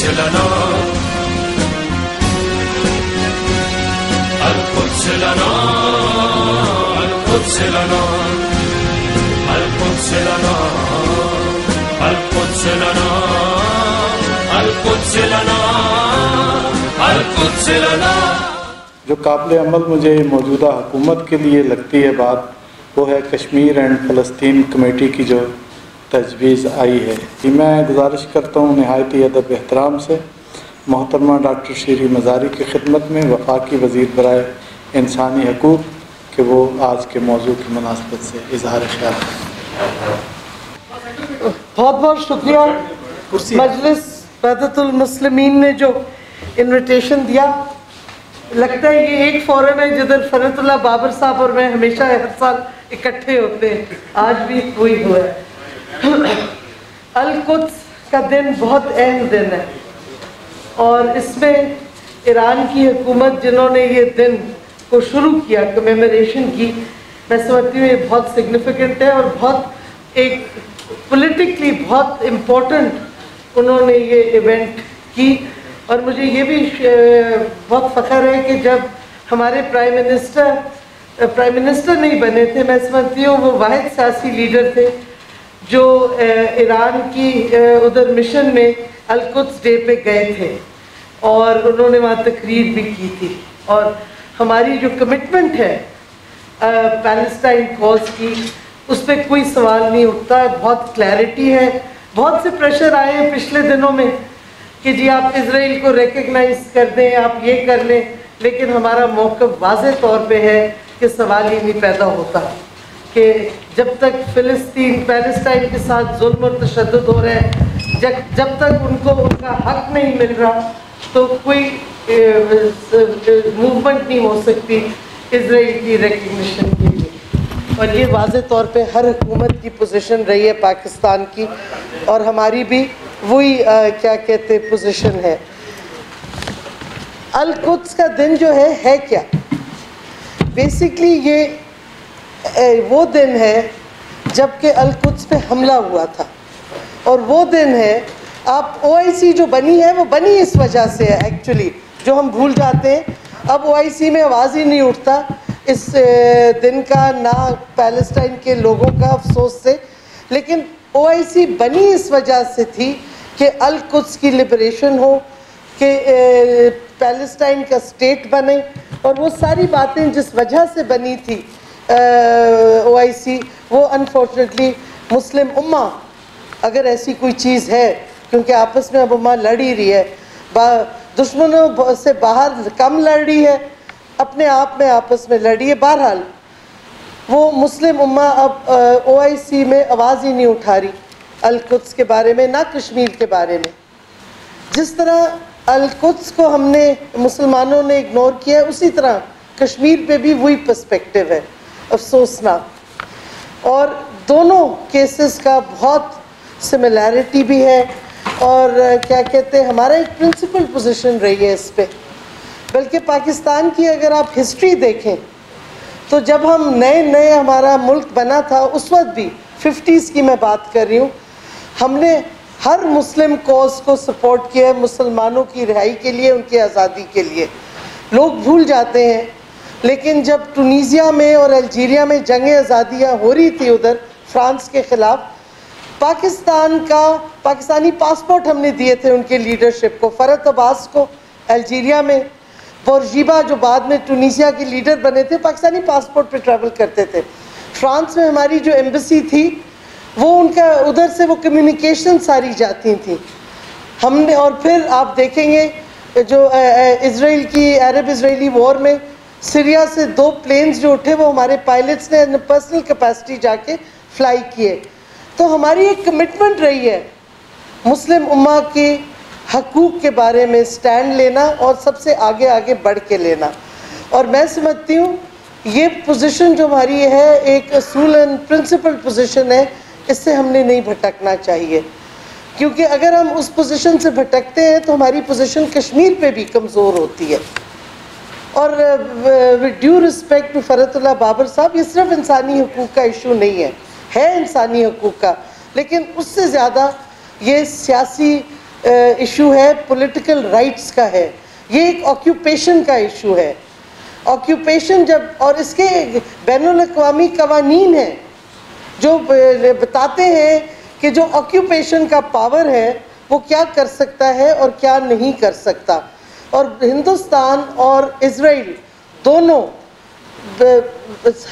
القدس لنا القدس لنا القدس لنا القدس لنا القدس لنا القدس لنا القدس لنا. جو قابل عمل مجھے موجودہ حکومت کے لیے لگتی ہے بات، وہ ہے کشمیر اینڈ فلسطین کمیٹی کی جو تجویز آئی ہے. میں گزارش کرتا ہوں نہایت ہی ادب احترام سے محترمہ ڈاکٹر شیری مزاری کی خدمت میں وفاقی وزیر برائے انسانی حقوق کہ وہ آج کے موضوع کی مناسبت سے اظہار خیال کریں. بہت بہت شکریہ. مجلس وحدت المسلمین نے جو انویٹیشن دیا، لگتا ہے یہ ایک فورم ہے جدھر فرحت اللہ بابر صاحب اور میں ہمیشہ ہر سال اکٹھے ہوتے ہیں. آج بھی وہی ہوا ہے. القدس کا دن بہت اہم دن ہے، اور اس میں ایران کی حکومت جنہوں نے یہ دن کو شروع کیا، کمیموریشن کی، میں سمجھتی ہوں یہ بہت سگنیفیکنٹ ہے اور بہت ایک پولیٹیکلی بہت امپورٹنٹ انہوں نے یہ ایونٹ کی. اور مجھے یہ بھی بہت فخر ہے کہ جب ہمارے پرائم منسٹر نہیں بنے تھے، میں سمجھتی ہوں وہ واحد سیاسی لیڈر تھے جو ایران کی ادھر مشن میں القدس ڈے پہ گئے تھے اور انہوں نے وہاں تقریر بھی کی تھی. اور ہماری جو کمٹمنٹ ہے پیلسٹائن کاز کی، اس پہ کوئی سوال نہیں اٹھتا. بہت کلیئرٹی ہے. بہت سے پریشر آئے ہیں پچھلے دنوں میں کہ جی آپ اسرائیل کو ریکگنائز کر دیں، آپ یہ کر لیں، لیکن ہمارا موقف واضح طور پہ ہے کہ سوال ہی نہیں پیدا ہوتا کہ جب تک پیلسٹائن کے ساتھ ظلم اور تشدد ہو رہا ہے، جب تک ان کو ان کا حق نہیں مل رہا، تو کوئی موومنٹ نہیں ہو سکتی اسرائیل کی ریکگنیشن کے لیے. اور یہ واضح طور پہ ہر حکومت کی پوزیشن رہی ہے پاکستان کی، اور ہماری بھی وہی کیا کہتے پوزیشن ہے. القدس کا دن جو ہے کیا؟ بیسکلی یہ وہ دن ہے جب کہ القدس پہ حملہ ہوا تھا، اور وہ دن ہے آپ OIC جو بنی ہے وہ بنی اس وجہ سے ہے ایکچولی، جو ہم بھول جاتے ہیں. اب OIC میں آواز ہی نہیں اٹھتا اس دن کا، نہ پیلسٹائن کے لوگوں کا افسوس سے. لیکن OIC بنی اس وجہ سے تھی کہ القدس کی لبریشن ہو، کہ پیلسٹائن کا اسٹیٹ بنے، اور وہ ساری باتیں جس وجہ سے بنی تھی OIC، وہ انفارچونیٹلی مسلم امہ، اگر ایسی کوئی چیز ہے، کیونکہ آپس میں اب امہ لڑ ہی رہی ہے، دشمنوں سے باہر کم لڑ رہی ہے، اپنے آپ میں آپس میں لڑ رہی ہے. بہرحال وہ مسلم امہ اب OIC میں آواز ہی نہیں اٹھا رہی القدس کے بارے میں، نہ کشمیر کے بارے میں. جس طرح القدس کو ہم نے مسلمانوں نے اگنور کیا ہے، اسی طرح کشمیر پہ بھی وہی پرسپیکٹیو ہے، افسوسناک. اور دونوں کیسز کا بہت سملیرٹی بھی ہے، اور کیا کہتے ہیں ہمارا ایک پرنسپل پوزیشن رہی ہے اس پہ. بلکہ پاکستان کی اگر آپ ہسٹری دیکھیں تو جب ہم نئے ہمارا ملک بنا تھا، اس وقت بھی 50s کی میں بات کر رہی ہوں، ہم نے ہر مسلم کوز کو سپورٹ کیا ہے، مسلمانوں کی رہائی کے لیے، ان کی آزادی کے لیے. لوگ بھول جاتے ہیں، لیکن جب ٹونیزیا میں اور الجیریا میں جنگ آزادیاں ہو رہی تھی ادھر فرانس کے خلاف، پاکستانی پاسپورٹ ہم نے دیے تھے ان کے لیڈرشپ کو. فرحت عباس کو الجیریا میں، بورجیبا جو بعد میں ٹونیزیا کے لیڈر بنے تھے، پاکستانی پاسپورٹ پہ ٹریول کرتے تھے. فرانس میں ہماری جو ایمبیسی تھی، وہ ان کا ادھر سے وہ کمیونیکیشن ساری جاتی تھیں ہم نے. اور پھر آپ دیکھیں گے جو اسرائیل کی عرب اسرائیلی وار میں سیریا سے 2 پلینز جو اٹھے، وہ ہمارے پائلٹس نے پرسنل کیپیسٹی جا کے فلائی کیے. تو ہماری ایک کمٹمنٹ رہی ہے مسلم امہ کے حقوق کے بارے میں سٹینڈ لینا، اور سب سے آگے بڑھ کے لینا. اور میں سمجھتی ہوں یہ پوزیشن جو ہماری ہے ایک اصول اینڈ پرنسپل پوزیشن ہے، اس سے ہم نے نہیں بھٹکنا چاہیے. کیونکہ اگر ہم اس پوزیشن سے بھٹکتے ہیں تو ہماری پوزیشن کشمیر پہ بھی کمزور ہوتی ہے. اور ود ڈیو رسپیکٹ ٹو فرحت اللہ بابر صاحب، یہ صرف انسانی حقوق کا ایشو نہیں ہے انسانی حقوق کا، لیکن اس سے زیادہ یہ سیاسی ایشو ہے پولیٹیکل رائٹس کا ہے، یہ ایک آکیوپیشن کا ایشو ہے. آکیوپیشن جب، اور اس کے بین الاقوامی قوانین ہیں جو بتاتے ہیں کہ جو آکیوپیشن کا پاور ہے وہ کیا کر سکتا ہے اور کیا نہیں کر سکتا. اور ہندوستان اور اسرائیل دونوں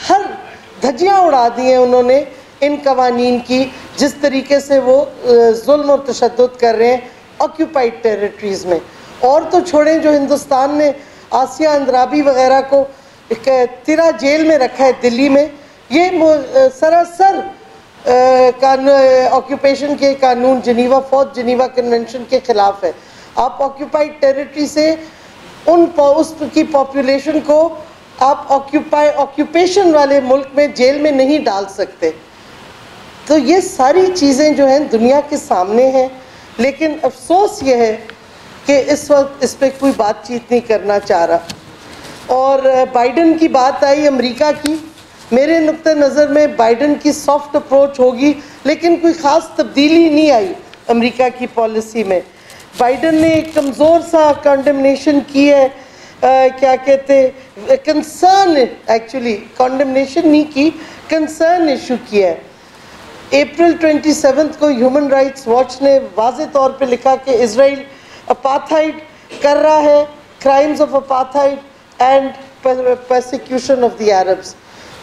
ہر دھجیاں اڑا دی ہیں انہوں نے ان قوانین کی، جس طریقے سے وہ ظلم اور تشدد کر رہے ہیں آکیوپائڈ ٹیریٹریز میں. اور تو چھوڑیں، جو ہندوستان نے آسیہ اندرابی وغیرہ کو تیرا جیل میں رکھا ہے دلی میں، یہ سراسر آکیوپیشن کے قانون جنیوا کنونشن کے خلاف ہے. آپ آکیوپائڈ ٹیریٹری سے اس کی پاپولیشن کو آپ آکیوپیشن والے ملک میں جیل میں نہیں ڈال سکتے. تو یہ ساری چیزیں جو ہیں دنیا کے سامنے ہیں، لیکن افسوس یہ ہے کہ اس وقت اس پہ کوئی بات چیت نہیں کرنا چاہ رہا. اور بائیڈن کی بات آئی امریکہ کی، میرے نقطہ نظر میں بائیڈن کی سافٹ اپروچ ہوگی، لیکن کوئی خاص تبدیلی نہیں آئی امریکہ کی پالیسی میں. بائیڈن نے ایک کمزور سا کنڈمنیشن کی ہے، کیا کہتے کنسرن، ایکچولی کنڈمنیشن نہیں کی، کنسرن ایشو کیا ہے. اپریل 27 کو ہیومن رائٹس واچ نے واضح طور پہ لکھا کہ اسرائیل اپارتھائڈ کر رہا ہے، crimes of apartheid and persecution of the Arabs.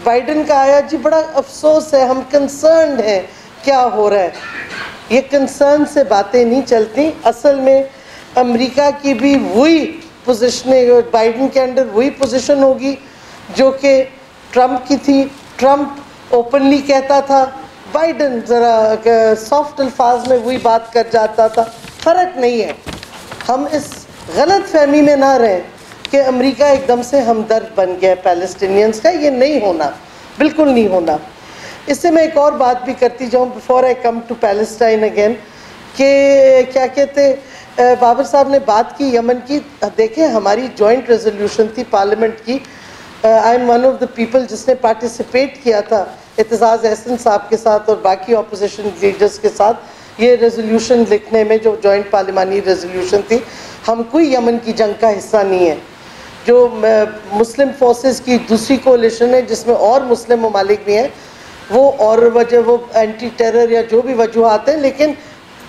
Biden کا آیا جی بڑا افسوس ہے، ہم کنسرنڈ ہیں کیا ہو رہا ہے. یہ کنسرن سے باتیں نہیں چلتی. اصل میں امریکہ کی بھی وہی پوزیشن، بائیڈن کے انڈر وہی پوزیشن ہوگی جو کہ ٹرمپ کی تھی. ٹرمپ اوپنلی کہتا تھا، بائیڈن ذرا سافٹ الفاظ میں وہی بات کر جاتا تھا. فرق نہیں ہے. ہم اس غلط فہمی میں نہ رہیں کہ امریکہ ایک دم سے ہمدرد بن گیا ہے پیلسٹینینز کا. یہ نہیں ہونا، بالکل نہیں ہونا. اس سے میں ایک اور بات بھی کرتی جاؤں before I come to Palestine again, کہ کیا کہتے بابر صاحب نے بات کی یمن کی. دیکھیں ہماری جوائنٹ ریزولوشن تھی پارلیمنٹ کی، I am one of the people جس نے پارٹیسپیٹ کیا تھا اعتزاز احسن صاحب کے ساتھ اور باقی اپوزیشن لیڈرز کے ساتھ یہ ریزولوشن لکھنے میں، جو جوائنٹ پارلیمانی ریزولوشن تھی. ہم کوئی یمن کی جنگ کا حصہ نہیں ہے. جو مسلم فورسز کی دوسری کولیشن ہے جس میں اور مسلم ممالک بھی ہیں، وہ اور وجہ وہ اینٹی ٹیرر یا جو بھی وجوہات ہیں، لیکن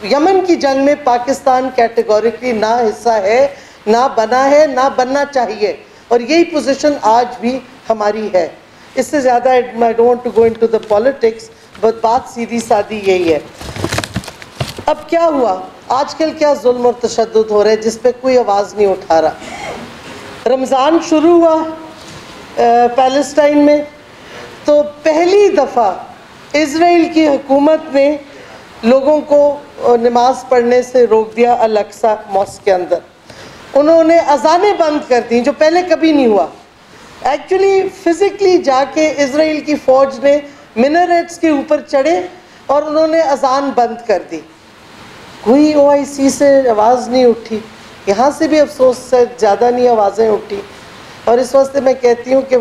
یمن کی جنگ میں پاکستان کیٹیگوریکلی نہ حصہ ہے، نہ بنا ہے، نہ بننا چاہیے. اور یہی پوزیشن آج بھی ہماری ہے. اس سے زیادہ I don't want to go into the politics, but بات سیدھی سادی یہی ہے. اب کیا ہوا آج کل، کیا ظلم اور تشدد ہو رہا ہے جس پہ کوئی آواز نہیں اٹھا رہا. رمضان شروع ہوا پیلسٹائن میں، تو پہلی دفعہ اسرائیل کی حکومت نے لوگوں کو نماز پڑھنے سے روک دیا الاقصی ماسک کے اندر. انہوں نے اذانیں بند کر دیں جو پہلے کبھی نہیں ہوا. ایکچولی فزیکلی جا کے اسرائیل کی فوج نے منریٹس کے اوپر چڑھے اور انہوں نے اذان بند کر دی. کوئی OIC سے آواز نہیں اٹھی. یہاں سے بھی افسوس سے زیادہ نہیں آوازیں اٹھی. اور اس واسطے میں کہتی ہوں کہ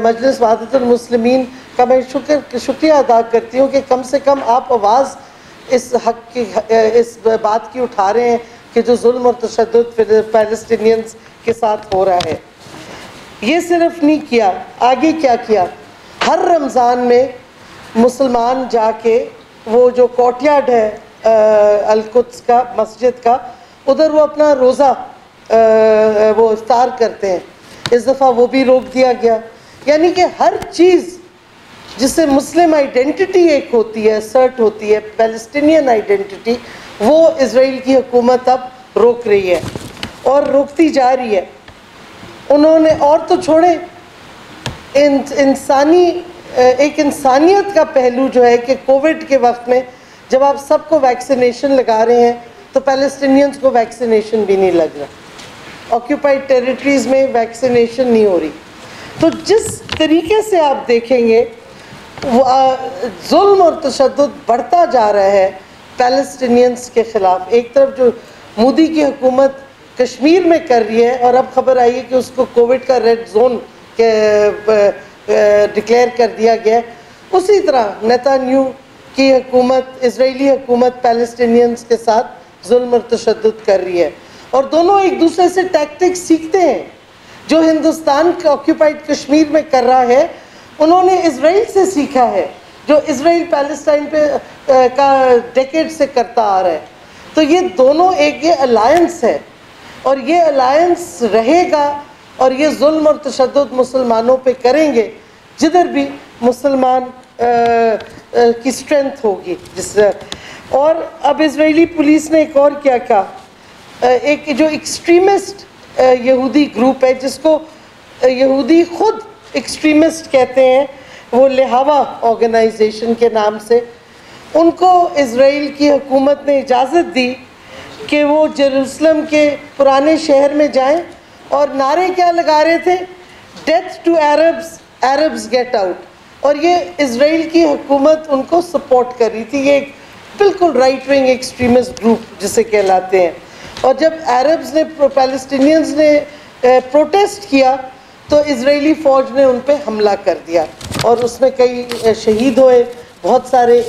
مجلس وحدت المسلمین کا میں شکریہ ادا کرتی ہوں کہ کم سے کم آپ آواز اس حق کی، اس بات کی اٹھا رہے ہیں کہ جو ظلم اور تشدد پیلسٹینینز کے ساتھ ہو رہا ہے. یہ صرف نہیں کیا، آگے کیا کیا. ہر رمضان میں مسلمان جا کے وہ جو کوٹیارڈ ہے القدس کا، مسجد کا، ادھر وہ اپنا روزہ وہ افطار کرتے ہیں. اس دفعہ وہ بھی روک دیا گیا. یعنی کہ ہر چیز جس سے مسلم آئیڈینٹی ایک ہوتی ہے، اسرٹ ہوتی ہے، پیلسٹینین آئیڈینٹی، وہ اسرائیل کی حکومت اب روک رہی ہے اور روکتی جا رہی ہے. انہوں نے، اور تو چھوڑیں، ایک انسانیت کا پہلو جو ہے کہ کووڈ کے وقت میں جب آپ سب کو ویکسینیشن لگا رہے ہیں تو پیلسٹینینز کو ویکسینیشن بھی نہیں لگ رہا. آکیوپائڈ ٹیریٹریز میں ویکسینیشن نہیں ہو رہی. تو جس طریقے سے آپ دیکھیں گے ظلم اور تشدد بڑھتا جا رہا ہے پیلسٹینینز کے خلاف. ایک طرف جو مودی کی حکومت کشمیر میں کر رہی ہے، اور اب خبر آئی ہے کہ اس کو کووڈ کا ریڈ زون ڈکلیئر کر دیا گیا ہے، اسی طرح نیتانیاہو کی حکومت، اسرائیلی حکومت پیلسٹینینز کے ساتھ ظلم اور تشدد کر رہی ہے، اور دونوں ایک دوسرے سے ٹیکٹکس سیکھتے ہیں۔ جو ہندوستان کا آکیوپائڈ کشمیر میں کر رہا ہے، انہوں نے اسرائیل سے سیکھا ہے، جو اسرائیل پیلسٹائن پہ کا ڈیکیڈ سے کرتا آ رہا ہے۔ تو یہ دونوں ایک یہ الائنس ہے، اور یہ الائنس رہے گا، اور یہ ظلم اور تشدد مسلمانوں پہ کریں گے جدھر بھی مسلمان کی اسٹرینتھ ہوگی۔ اور اب اسرائیلی پولیس نے ایک اور کیا کہا، ایک جو ایکسٹریمسٹ یہودی گروپ ہے، جس کو یہودی خود ایکسٹریمسٹ کہتے ہیں، وہ لہوا آرگنائزیشن کے نام سے، ان کو اسرائیل کی حکومت نے اجازت دی کہ وہ جیروسلم کے پرانے شہر میں جائیں، اور نعرے کیا لگا رہے تھے، death to Arabs, Arabs get out. اور یہ اسرائیل کی حکومت ان کو سپورٹ کر رہی تھی، یہ ایک بالکل رائٹ ونگ ایکسٹریمسٹ گروپ جسے کہلاتے ہیں۔ اور جب عربز نے پیلسٹینینز نے پروٹیسٹ کیا تو اسرائیلی فوج نے ان پہ حملہ کر دیا، اور اس میں کئی شہید ہوئے، بہت سارے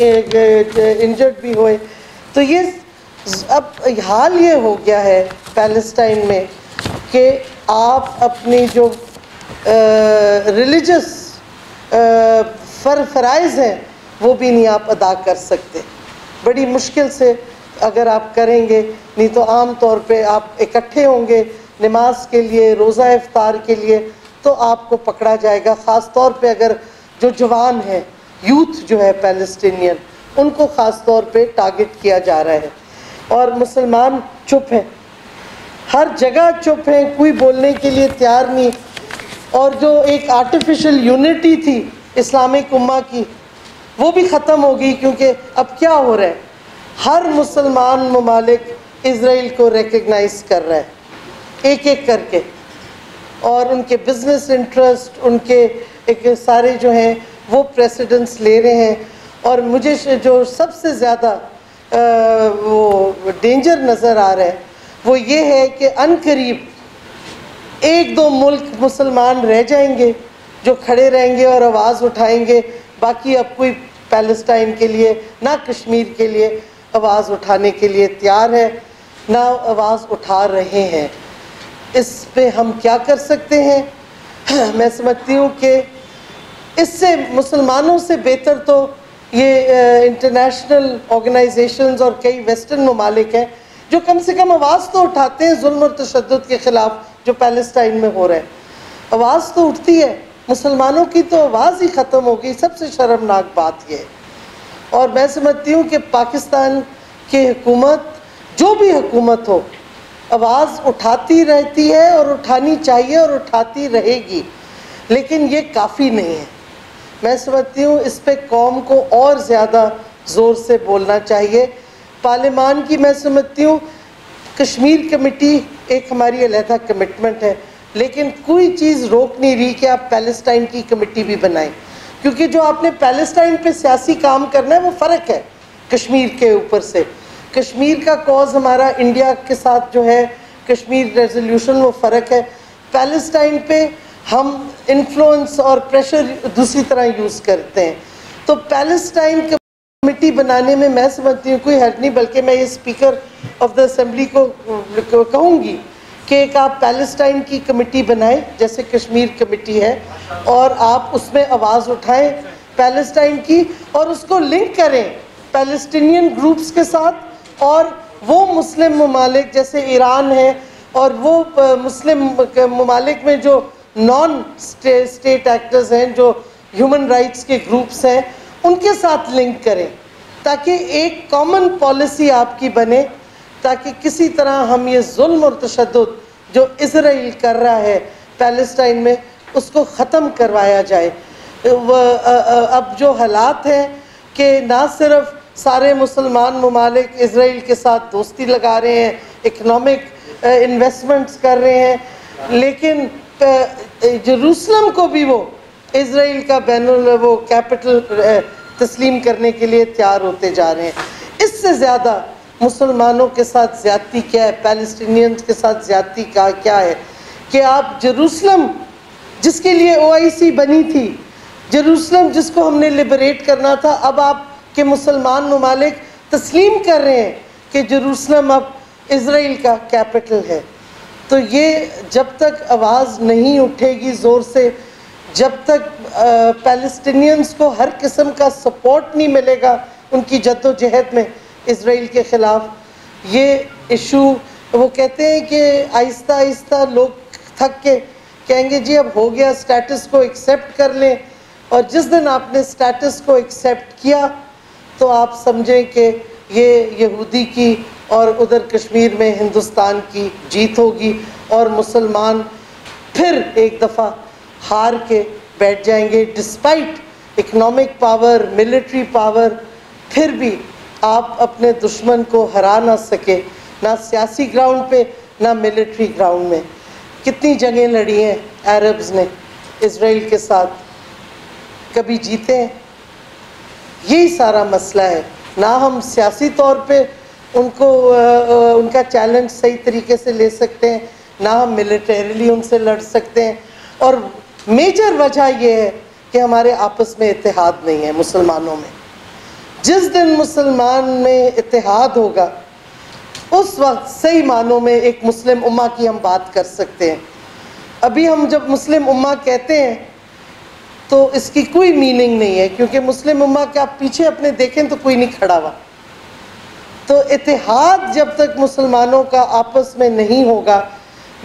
انجرڈ بھی ہوئے۔ تو یہ اب حال یہ ہو گیا ہے پیلسٹائن میں کہ آپ اپنی جو ریلیجس فرائض ہیں وہ بھی نہیں آپ ادا کر سکتے، بڑی مشکل سے اگر آپ کریں گے، نہیں تو عام طور پہ آپ اکٹھے ہوں گے نماز کے لیے، روزہ افطار کے لیے، تو آپ کو پکڑا جائے گا۔ خاص طور پہ اگر جو جوان ہیں، یوتھ جو ہے پیلسٹینین، ان کو خاص طور پہ ٹارگٹ کیا جا رہا ہے۔ اور مسلمان چپ ہیں، ہر جگہ چپ ہیں، کوئی بولنے کے لیے تیار نہیں۔ اور جو ایک آرٹیفیشل یونٹی تھی اسلامک امہ کی، وہ بھی ختم ہو گئی، کیونکہ اب کیا ہو رہا ہے، ہر مسلمان ممالک اسرائیل کو ریکگنائز کر رہا ہے ایک ایک کر کے، اور ان کے بزنس انٹرسٹ، ان کے ایک سارے جو ہیں وہ پریسیڈنس لے رہے ہیں۔ اور مجھے جو سب سے زیادہ وہ ڈینجر نظر آ رہا ہے وہ یہ ہے کہ عنقریب ایک دو ملک مسلمان رہ جائیں گے جو کھڑے رہیں گے اور آواز اٹھائیں گے، باقی اب کوئی پیلسٹائن کے لیے نہ کشمیر کے لیے آواز اٹھانے کے لیے تیار ہے، نہ آواز اٹھا رہے ہیں۔ اس پہ ہم کیا کر سکتے ہیں؟ میں سمجھتی ہوں کہ اس سے مسلمانوں سے بہتر تو یہ انٹرنیشنل آرگنائزیشنز اور کئی ویسٹرن ممالک ہیں جو کم سے کم آواز تو اٹھاتے ہیں ظلم اور تشدد کے خلاف جو پیلسٹائن میں ہو رہا ہے۔ آواز تو اٹھتی ہے، مسلمانوں کی تو آواز ہی ختم ہو گئی۔ سب سے شرمناک بات یہ ہے، اور میں سمجھتی ہوں کہ پاکستان کی حکومت جو بھی حکومت ہو، آواز اٹھاتی رہتی ہے اور اٹھانی چاہیے اور اٹھاتی رہے گی، لیکن یہ کافی نہیں ہے۔ میں سمجھتی ہوں اس پہ قوم کو اور زیادہ زور سے بولنا چاہیے۔ پارلیمان کی میں سمجھتی ہوں کشمیر کمیٹی ایک ہماری علیحدہ کمٹمنٹ ہے، لیکن کوئی چیز روک نہیں رہی کہ آپ پیلسٹائن کی کمیٹی بھی بنائیں، کیونکہ جو آپ نے پیلسٹائن پہ سیاسی کام کرنا ہے وہ فرق ہے کشمیر کے اوپر سے۔ کشمیر کا کوز ہمارا انڈیا کے ساتھ جو ہے کشمیر ریزولوشن، وہ فرق ہے۔ پیلسٹائن پہ ہم انفلوئنس اور پریشر دوسری طرح یوز کرتے ہیں۔ تو پیلسٹائن کمیٹی بنانے میں میں سمجھتی ہوں کوئی حرج نہیں، بلکہ میں یہ اسپیکر آف دا اسمبلی کو کہوں گی کہ ایک آپ پیلسٹائن کی کمیٹی بنائیں جیسے کشمیر کمیٹی ہے، اور آپ اس میں آواز اٹھائیں پیلسٹائن کی، اور اس کو لنک کریں پیلسٹینین گروپس کے ساتھ، اور وہ مسلم ممالک جیسے ایران ہے، اور وہ مسلم ممالک میں جو نان اسٹیٹ ایکٹرز ہیں، جو ہیومن رائٹس کے گروپس ہیں، ان کے ساتھ لنک کریں تاکہ ایک کامن پالیسی آپ کی بنے، تاکہ کسی طرح ہم یہ ظلم اور تشدد جو اسرائیل کر رہا ہے پیلسٹائن میں اس کو ختم کروایا جائے۔ اب جو حالات ہیں کہ نہ صرف سارے مسلمان ممالک اسرائیل کے ساتھ دوستی لگا رہے ہیں، اکنامک انویسٹمنٹس کر رہے ہیں، لیکن جیروسلم کو بھی وہ اسرائیل کا وہ کیپٹل تسلیم کرنے کے لیے تیار ہوتے جا رہے ہیں۔ اس سے زیادہ مسلمانوں کے ساتھ زیادتی کیا ہے، پیلسٹینینز کے ساتھ زیادتی کیا ہے کہ آپ جیروسلم جس کے لیے OIC بنی تھی، جیروسلم جس کو ہم نے لبریٹ کرنا تھا، اب آپ کے مسلمان ممالک تسلیم کر رہے ہیں کہ جروسلم اب اسرائیل کا کیپٹل ہے. تو یہ جب تک آواز نہیں اٹھے گی زور سے، جب تک پیلسٹینینز کو ہر قسم کا سپورٹ نہیں ملے گا ان کی جد و جہد میں اسرائیل کے خلاف، یہ ایشو وہ کہتے ہیں کہ آہستہ آہستہ لوگ تھک کے کہیں گے جی اب ہو گیا، سٹیٹس کو ایکسیپٹ کر لیں. اور جس دن آپ نے سٹیٹس کو ایکسیپٹ کیا تو آپ سمجھیں کہ یہ یہودی کی اور ادھر کشمیر میں ہندوستان کی جیت ہوگی، اور مسلمان پھر ایک دفعہ ہار کے بیٹھ جائیں گے. Despite economic power, military power, پھر بھی آپ اپنے دشمن کو ہرا نہ سکے، نہ سیاسی گراؤنڈ پہ نہ ملٹری گراؤنڈ میں. کتنی جنگیں لڑی ہیں عربز نے اسرائیل کے ساتھ، کبھی جیتے ہیں؟ یہی سارا مسئلہ ہے. نہ ہم سیاسی طور پہ ان کو ان کا چیلنج صحیح طریقے سے لے سکتے ہیں، نہ ہم ملیٹریلی ان سے لڑ سکتے ہیں. اور میجر وجہ یہ ہے کہ ہمارے آپس میں اتحاد نہیں ہے مسلمانوں میں. جس دن مسلمان میں اتحاد ہوگا اس وقت صحیح معنوں میں ایک مسلم امہ کی ہم بات کر سکتے ہیں. ابھی ہم جب مسلم امہ کہتے ہیں تو اس کی کوئی میننگ نہیں ہے، کیونکہ مسلم امہ کے آپ پیچھے اپنے دیکھیں تو کوئی نہیں کھڑا ہوا. تو اتحاد جب تک مسلمانوں کا آپس میں نہیں ہوگا،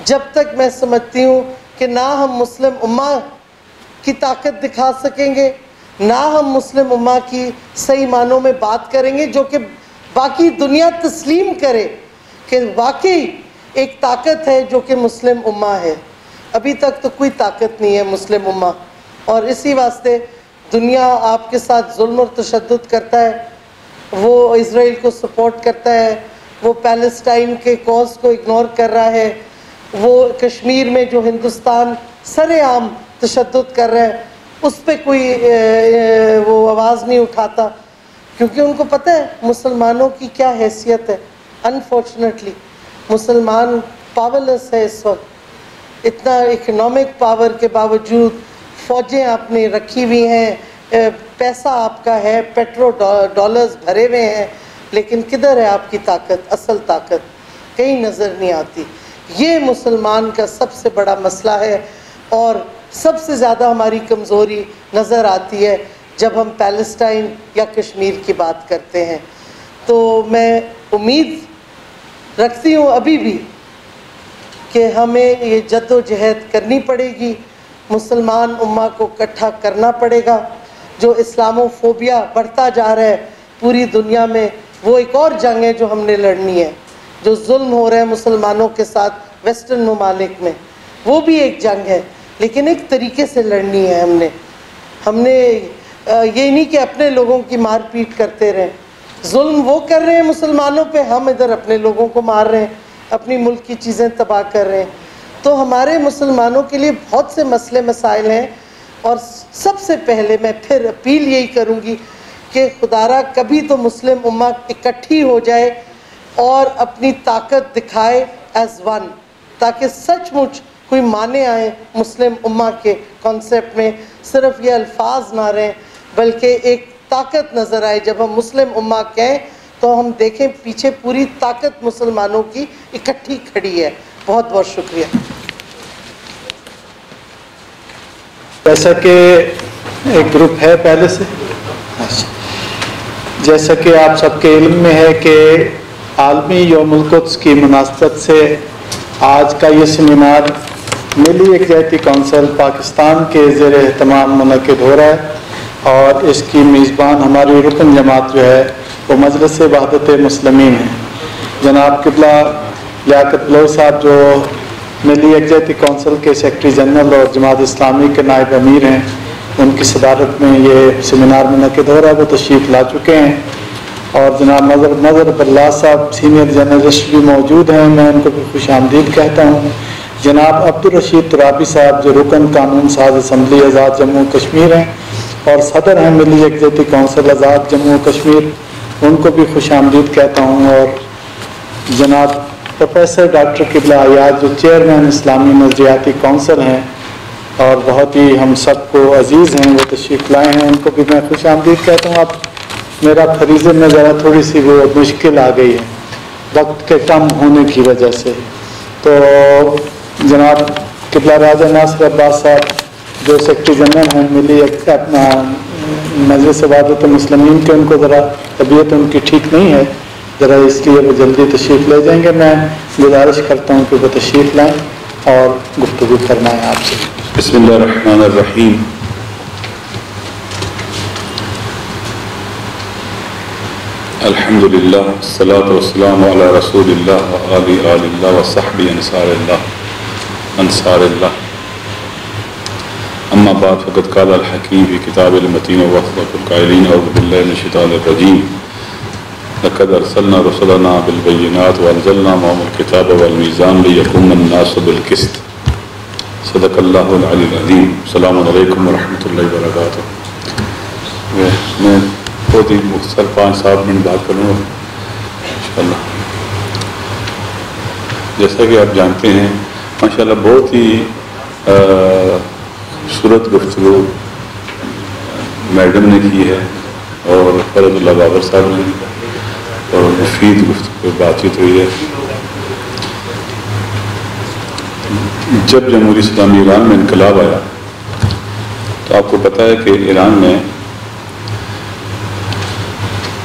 جب تک میں سمجھتی ہوں کہ نہ ہم مسلم امہ کی طاقت دکھا سکیں گے، نہ ہم مسلم امہ کی صحیح معنوں میں بات کریں گے جو کہ باقی دنیا تسلیم کرے کہ واقعی ایک طاقت ہے جو کہ مسلم امہ ہے. ابھی تک تو کوئی طاقت نہیں ہے مسلم امہ، اور اسی واسطے دنیا آپ کے ساتھ ظلم اور تشدد کرتا ہے. وہ اسرائیل کو سپورٹ کرتا ہے، وہ پیلسٹائن کے کاز کو اگنور کر رہا ہے، وہ کشمیر میں جو ہندوستان سر عام تشدد کر رہا ہے اس پہ کوئی وہ آواز نہیں اٹھاتا، کیونکہ ان کو پتہ ہے مسلمانوں کی کیا حیثیت ہے. انفارچونیٹلی مسلمان پاورلیس ہے اس وقت. اتنا اکنامک پاور کے باوجود فوجیں آپ نے رکھی ہوئی ہیں، پیسہ آپ کا ہے، پیٹرو ڈالرز بھرے ہوئے ہیں، لیکن کدھر ہے آپ کی طاقت؟ اصل طاقت کہیں نظر نہیں آتی. یہ مسلمان کا سب سے بڑا مسئلہ ہے، اور سب سے زیادہ ہماری کمزوری نظر آتی ہے جب ہم پیلسٹائن یا کشمیر کی بات کرتے ہیں. تو میں امید رکھتی ہوں ابھی بھی کہ ہمیں یہ جد و جہد کرنی پڑے گی، مسلمان امہ کو اکٹھا کرنا پڑے گا. جو اسلامو فوبیا بڑھتا جا رہا ہے پوری دنیا میں، وہ ایک اور جنگ ہے جو ہم نے لڑنی ہے. جو ظلم ہو رہا ہے مسلمانوں کے ساتھ ویسٹرن ممالک میں، وہ بھی ایک جنگ ہے، لیکن ایک طریقے سے لڑنی ہے. ہم نے یہ نہیں کہ اپنے لوگوں کی مار پیٹ کرتے رہیں. ظلم وہ کر رہے ہیں مسلمانوں پہ، ہم ادھر اپنے لوگوں کو مار رہے ہیں، اپنی ملک کی چیزیں تباہ کر رہے ہیں. تو ہمارے مسلمانوں کے لیے بہت سے مسئلے مسائل ہیں، اور سب سے پہلے میں پھر اپیل یہی کروں گی کہ خدارا کبھی تو مسلم امہ اکٹھی ہو جائے اور اپنی طاقت دکھائے ایز ون، تاکہ سچ مچ کوئی معنی آئے مسلم امہ کے کانسیپٹ میں. صرف یہ الفاظ نہ رہیں بلکہ ایک طاقت نظر آئے. جب ہم مسلم امہ کہیں تو ہم دیکھیں پیچھے پوری طاقت مسلمانوں کی اکٹھی کھڑی ہے. بہت بہت شکریہ. جیسا کہ ایک گروپ ہے پہلے سے، جیسا کہ آپ سب کے علم میں ہے کہ عالمی یوم القدس کی مناسبت سے آج کا یہ سیمینار ملی یکجہتی کونسل پاکستان کے زیر اہتمام منعقد ہو رہا ہے، اور اس کی میزبان ہماری رکن جماعت جو ہے وہ مجلس وحدت مسلمین ہے. جناب قبلہ لیاقت بلوچ صاحب جو ملی یکجہتی کونسل کے سیکرٹری جنرل اور جماعت اسلامی کے نائب امیر ہیں، ان کی صدارت میں یہ سیمینار منعقد ہو رہا ہے. وہ تشریف لا چکے ہیں، اور جناب نظر اللہ صاحب سینئر جرنلسٹ بھی موجود ہیں، میں ان کو بھی خوش آمدید کہتا ہوں. جناب عبدالرشید ترابی صاحب جو رکن قانون ساز اسمبلی آزاد جموں کشمیر ہیں اور صدر ہیں ملی یکجہتی کونسل آزاد جموں کشمیر، ان کو بھی خوش آمدید کہتا ہوں. اور جناب پروفیسر ڈاکٹر قبلہ عیاض جو چیئرمین اسلامی نظریاتی کونسل ہیں اور بہت ہی ہم سب کو عزیز ہیں، وہ تشریف لائے ہیں، ان کو بھی میں خوش آمدید کہتا ہوں. اب میرا فریضے میں ذرا تھوڑی سی وہ مشکل آ گئی ہے. وقت کے کم ہونے کی وجہ سے، تو جناب قبلہ راجہ ناصر عباس صاحب جو سیکرٹری جنرل ہیں ملی اپنا مجلس وحدت المسلمین کے، ان کو ذرا طبیعت ان کی ٹھیک نہیں ہے ذرا، اس لیے وہ جلدی تشریف لے جائیں گے۔ میں گزارش کرتا ہوں کہ وہ تشریف لائیں اور گفتگو کرنا ہے آپ سے۔ بسم اللہ الرحمن الرحیم۔ الحمد للہ والصلاة والسلام علی رسول اللہ وآلہ آل اللہ وصحبہ انصار اللہ اما بعد فقد قال الحکیم فی کتاب المتین وصدق القائلین اعوذ باللہ من الشیطان الرجیم لقد ارسلنا رسلنا بالبینات وانزلنا معهم الکتاب والمیزان لیقوم الناس بالقسط صدق اللہ العلی العظیم۔ السلام علیکم ورحمۃ اللہ وبرکاتہ۔ میں بہت ہی مختصر 5-7 منٹ بات کروں گا انشاءاللہ۔ جیسا کہ آپ جانتے ہیں ماشاءاللہ بہت ہی خوبصورت گفتگو میڈم نے کی ہے اور فرد اللہ بابر صاحب نے، اور مفید گفتگو بات چیت ہوئی ہے۔ جب جمہوری اسلامی ایران میں انقلاب آیا تو آپ کو پتہ ہے کہ ایران میں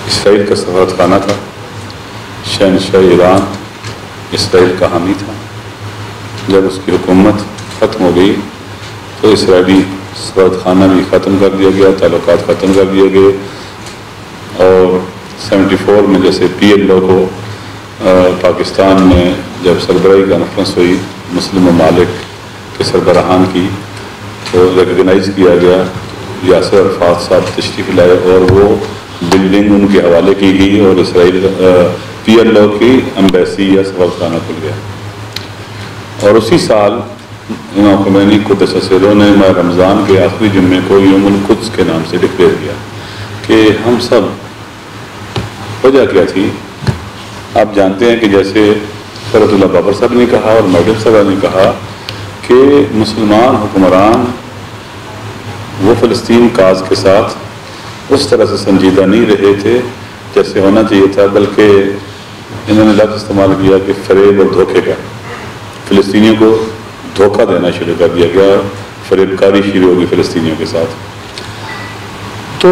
اسرائیل کا سفارت خانہ تھا، شہنشاہ ایران اسرائیل کا حامی تھا۔ جب اس کی حکومت ختم ہو گئی تو اسرائیلی سفارت خانہ بھی ختم کر دیا گیا، تعلقات ختم کر دیے گئے، اور 74 میں جیسے PLO کو پاکستان میں جب سربراہی کانفرنس ہوئی مسلم ممالک کے سربراہان کی، تو ریکگنائز کیا گیا، یاسر عرفات صاحب تشریف لائے اور وہ بلڈنگ ان کے حوالے کی گئی اور اسرائیل PLO کی امبیسی یا سفارت خانہ کھل گیا۔ اور اسی سال امام خمینی قدس سرہ نے ماہ رمضان کے آخری جمعے کو یوم القدس کے نام سے ڈکلیئر کیا کہ ہم سب، وجہ کیا تھی آپ جانتے ہیں کہ جیسے فرد اللہ بابر صاحب نے کہا اور میڈم صاحب نے کہا کہ مسلمان حکمران وہ فلسطین کاز کے ساتھ اس طرح سے سنجیدہ نہیں رہے تھے جیسے ہونا چاہیے تھا، بلکہ انہوں نے لفظ استعمال کیا کہ فریب اور دھوکے کا، فلسطینیوں کو دھوکہ دینا شروع کر دیا گیا، فریب کاری شروع ہوگی فلسطینیوں کے ساتھ۔ تو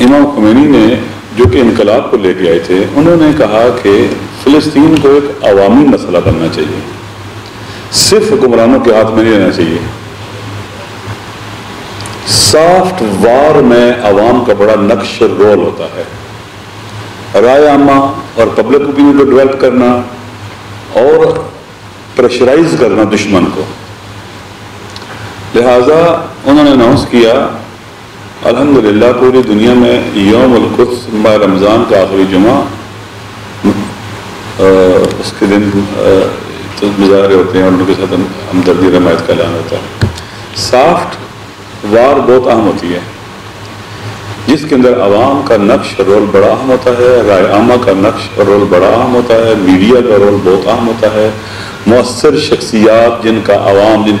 امام خمینی نے جو کہ انقلاب کو لے کے آئے تھے، انہوں نے کہا کہ فلسطین کو ایک عوامی مسئلہ بننا چاہیے، صرف حکمرانوں کے ہاتھ میں نہیں رہنا چاہیے۔ سافٹ وار میں عوام کا بڑا نقش رول ہوتا ہے، رائے عامہ اور پبلک اوپینین کو ڈیولپ کرنا اور پریشرائز کرنا دشمن کو۔ لہذا انہوں نے اناؤنس کیا، الحمدللہ پوری دنیا میں یوم القدس ماہ رمضان کا آخری جمعہ، اس کے دن مظاہرے ہوتے ہیں اور ان کے ساتھ ہمدردی رمایت کا اعلان ہوتا ہے۔ سافٹ وار بہت اہم ہوتی ہے جس کے اندر عوام کا نقش رول بڑا اہم ہوتا ہے، رائے عامہ کا نقش رول بڑا اہم ہوتا ہے، میڈیا کا رول بہت اہم ہوتا ہے، مؤثر شخصیات جن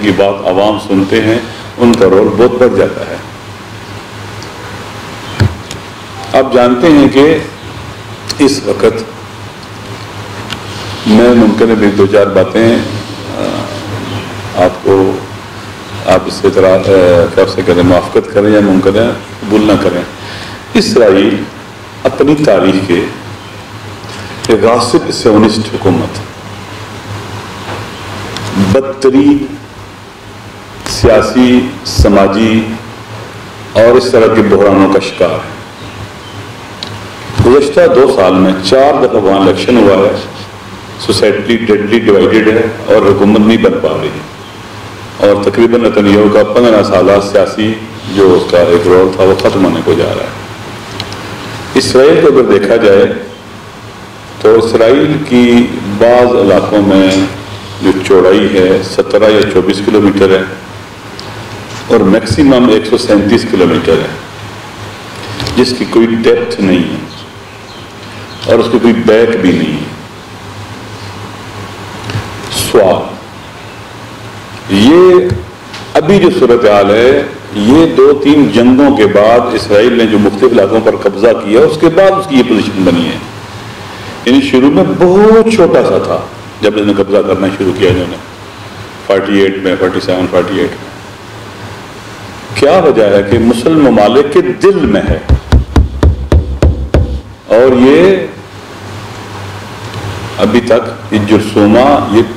کی بات عوام سنتے ہیں ان کا رول بہت بڑھ جاتا ہے۔ آپ جانتے ہیں کہ اس وقت میں ممکن ہے بھی 2-4 باتیں آپ اس سے کیسے کریں، موافقت کریں یا ممکن ہے قبول نہ کریں۔ اسرائیل اپنی تاریخ کے ایک غاصب سیونسٹ حکومت، بدترین سیاسی، سماجی اور اس طرح کے بحرانوں کا شکار ہے۔ گزشتہ 2 سال میں 4 دفعہ وہاں الیکشن ہوا ہے، سوسائٹی ڈیڈلی ڈیوائیڈڈ ہے اور حکومت نہیں بن پا رہی، اور تقریباً نتنیاہو کا 15 سالہ سیاسی جو اس کا ایک رول تھا وہ ختم ہونے کو جا رہا ہے۔ اسرائیل کو اگر دیکھا جائے تو اسرائیل کی بعض علاقوں میں جو چوڑائی ہے 17 یا 24 کلومیٹر ہے اور میکسیمم 137 کلومیٹر ہے، جس کی کوئی ڈیپتھ نہیں ہے اور اس کی کوئی بیک بھی نہیں ہے۔ سوال یہ ابھی جو صورتحال ہے، یہ 2-3 جنگوں کے بعد اسرائیل نے جو مختلف علاقوں پر قبضہ کیا اس کے بعد اس کی یہ پوزیشن بنی ہے یعنی شروع میں بہت چھوٹا سا تھا جب انہوں نے قبضہ کرنا شروع کیا انہوں نے 48 میں 47 48 میں. کیا وجہ ہے کہ مسلم ممالک کے دل میں ہے اور یہ ابھی تک یہ جرثومہ یہ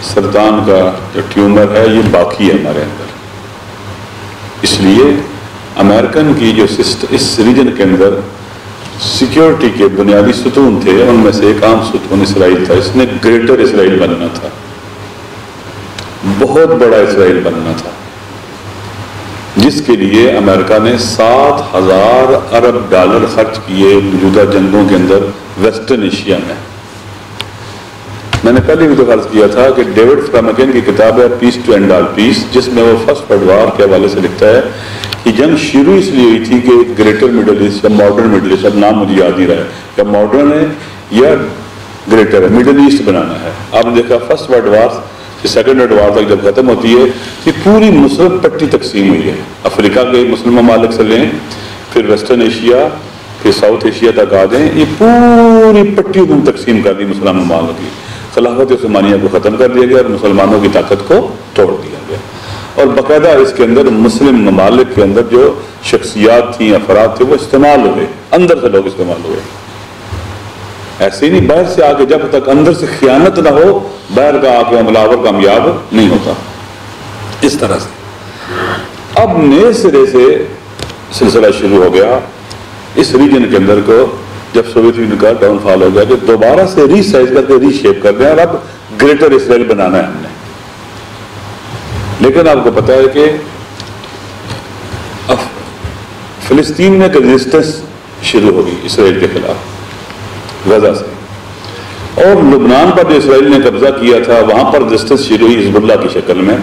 سرطان کا جو ٹیومر ہے یہ باقی ہے ہمارے اندر. اس لیے امریکن کی جو اس ریجن کے اندر سیکیورٹی کے بنیادی ستون تھے ان میں سے ایک عام ستون اسرائیل تھا. اس نے گریٹر اسرائیل بننا تھا, بہت بڑا اسرائیل بننا تھا, جس کے لیے امریکہ نے $7,000 ارب خرچ کیے موجودہ جنگوں کے اندر ویسٹرن ایشیا میں. میں نے پہلے بھی تو عرض کیا تھا کہ ڈیوڈ فرامکن کی کتاب ہے پیس ٹو اینڈ آل پیس, جس میں وہ فرسٹ ورلڈ وار کے حوالے سے لکھتا ہے کہ جنگ شروع اس لیے ہوئی تھی کہ گریٹر مڈل ایسٹ یا ماڈرن مڈل ایسٹ, اب نام مجھے یاد نہیں رہا ہے یا ماڈرن ہے یا گریٹر ہے, مڈل ایسٹ بنانا ہے. آپ نے دیکھا فرسٹ ورلڈ وار سے سیکنڈ ورلڈ وار تک جب ختم ہوتی ہے کہ پوری مسلم پٹی تقسیم ہوئی ہے. افریقہ کے مسلم ممالک سے لیں, پھر ویسٹرن ایشیا, پھر ساؤتھ ایشیا تک آ جائیں, یہ پوری پٹی انہوں نے تقسیم کر دی مسلم ممالک کی. خلافت عثمانیہ کو ختم کر دیا گیا اور مسلمانوں کی طاقت کو توڑ دیا گیا, اور باقاعدہ اس کے اندر مسلم ممالک کے اندر جو شخصیات تھیں, افراد تھے, وہ استعمال ہوئے, اندر سے لوگ استعمال ہوئے. ایسے ہی نہیں, باہر سے آ کے جب تک اندر سے خیانت نہ ہو باہر کا آ کے حملہ کامیاب نہیں ہوتا. اس طرح سے اب نئے سرے سے سلسلہ شروع ہو گیا اس ریجن کے اندر کو, جب سوویت یونین کا ڈاؤن فال ہو گیا کہ دوبارہ سے ری سائز کر کے ری شیپ کر دیں اور اب گریٹر اسرائیل بنانا ہے ہم نے. لیکن آپ کو پتا ہے کہ فلسطین میں ایک ریزسٹنس شروع ہوگی اسرائیل کے خلاف غزہ سے, اور لبنان پر جو اسرائیل نے قبضہ کیا تھا وہاں پر ریزسٹنس شروع ہوئی حزب اللہ کی شکل میں,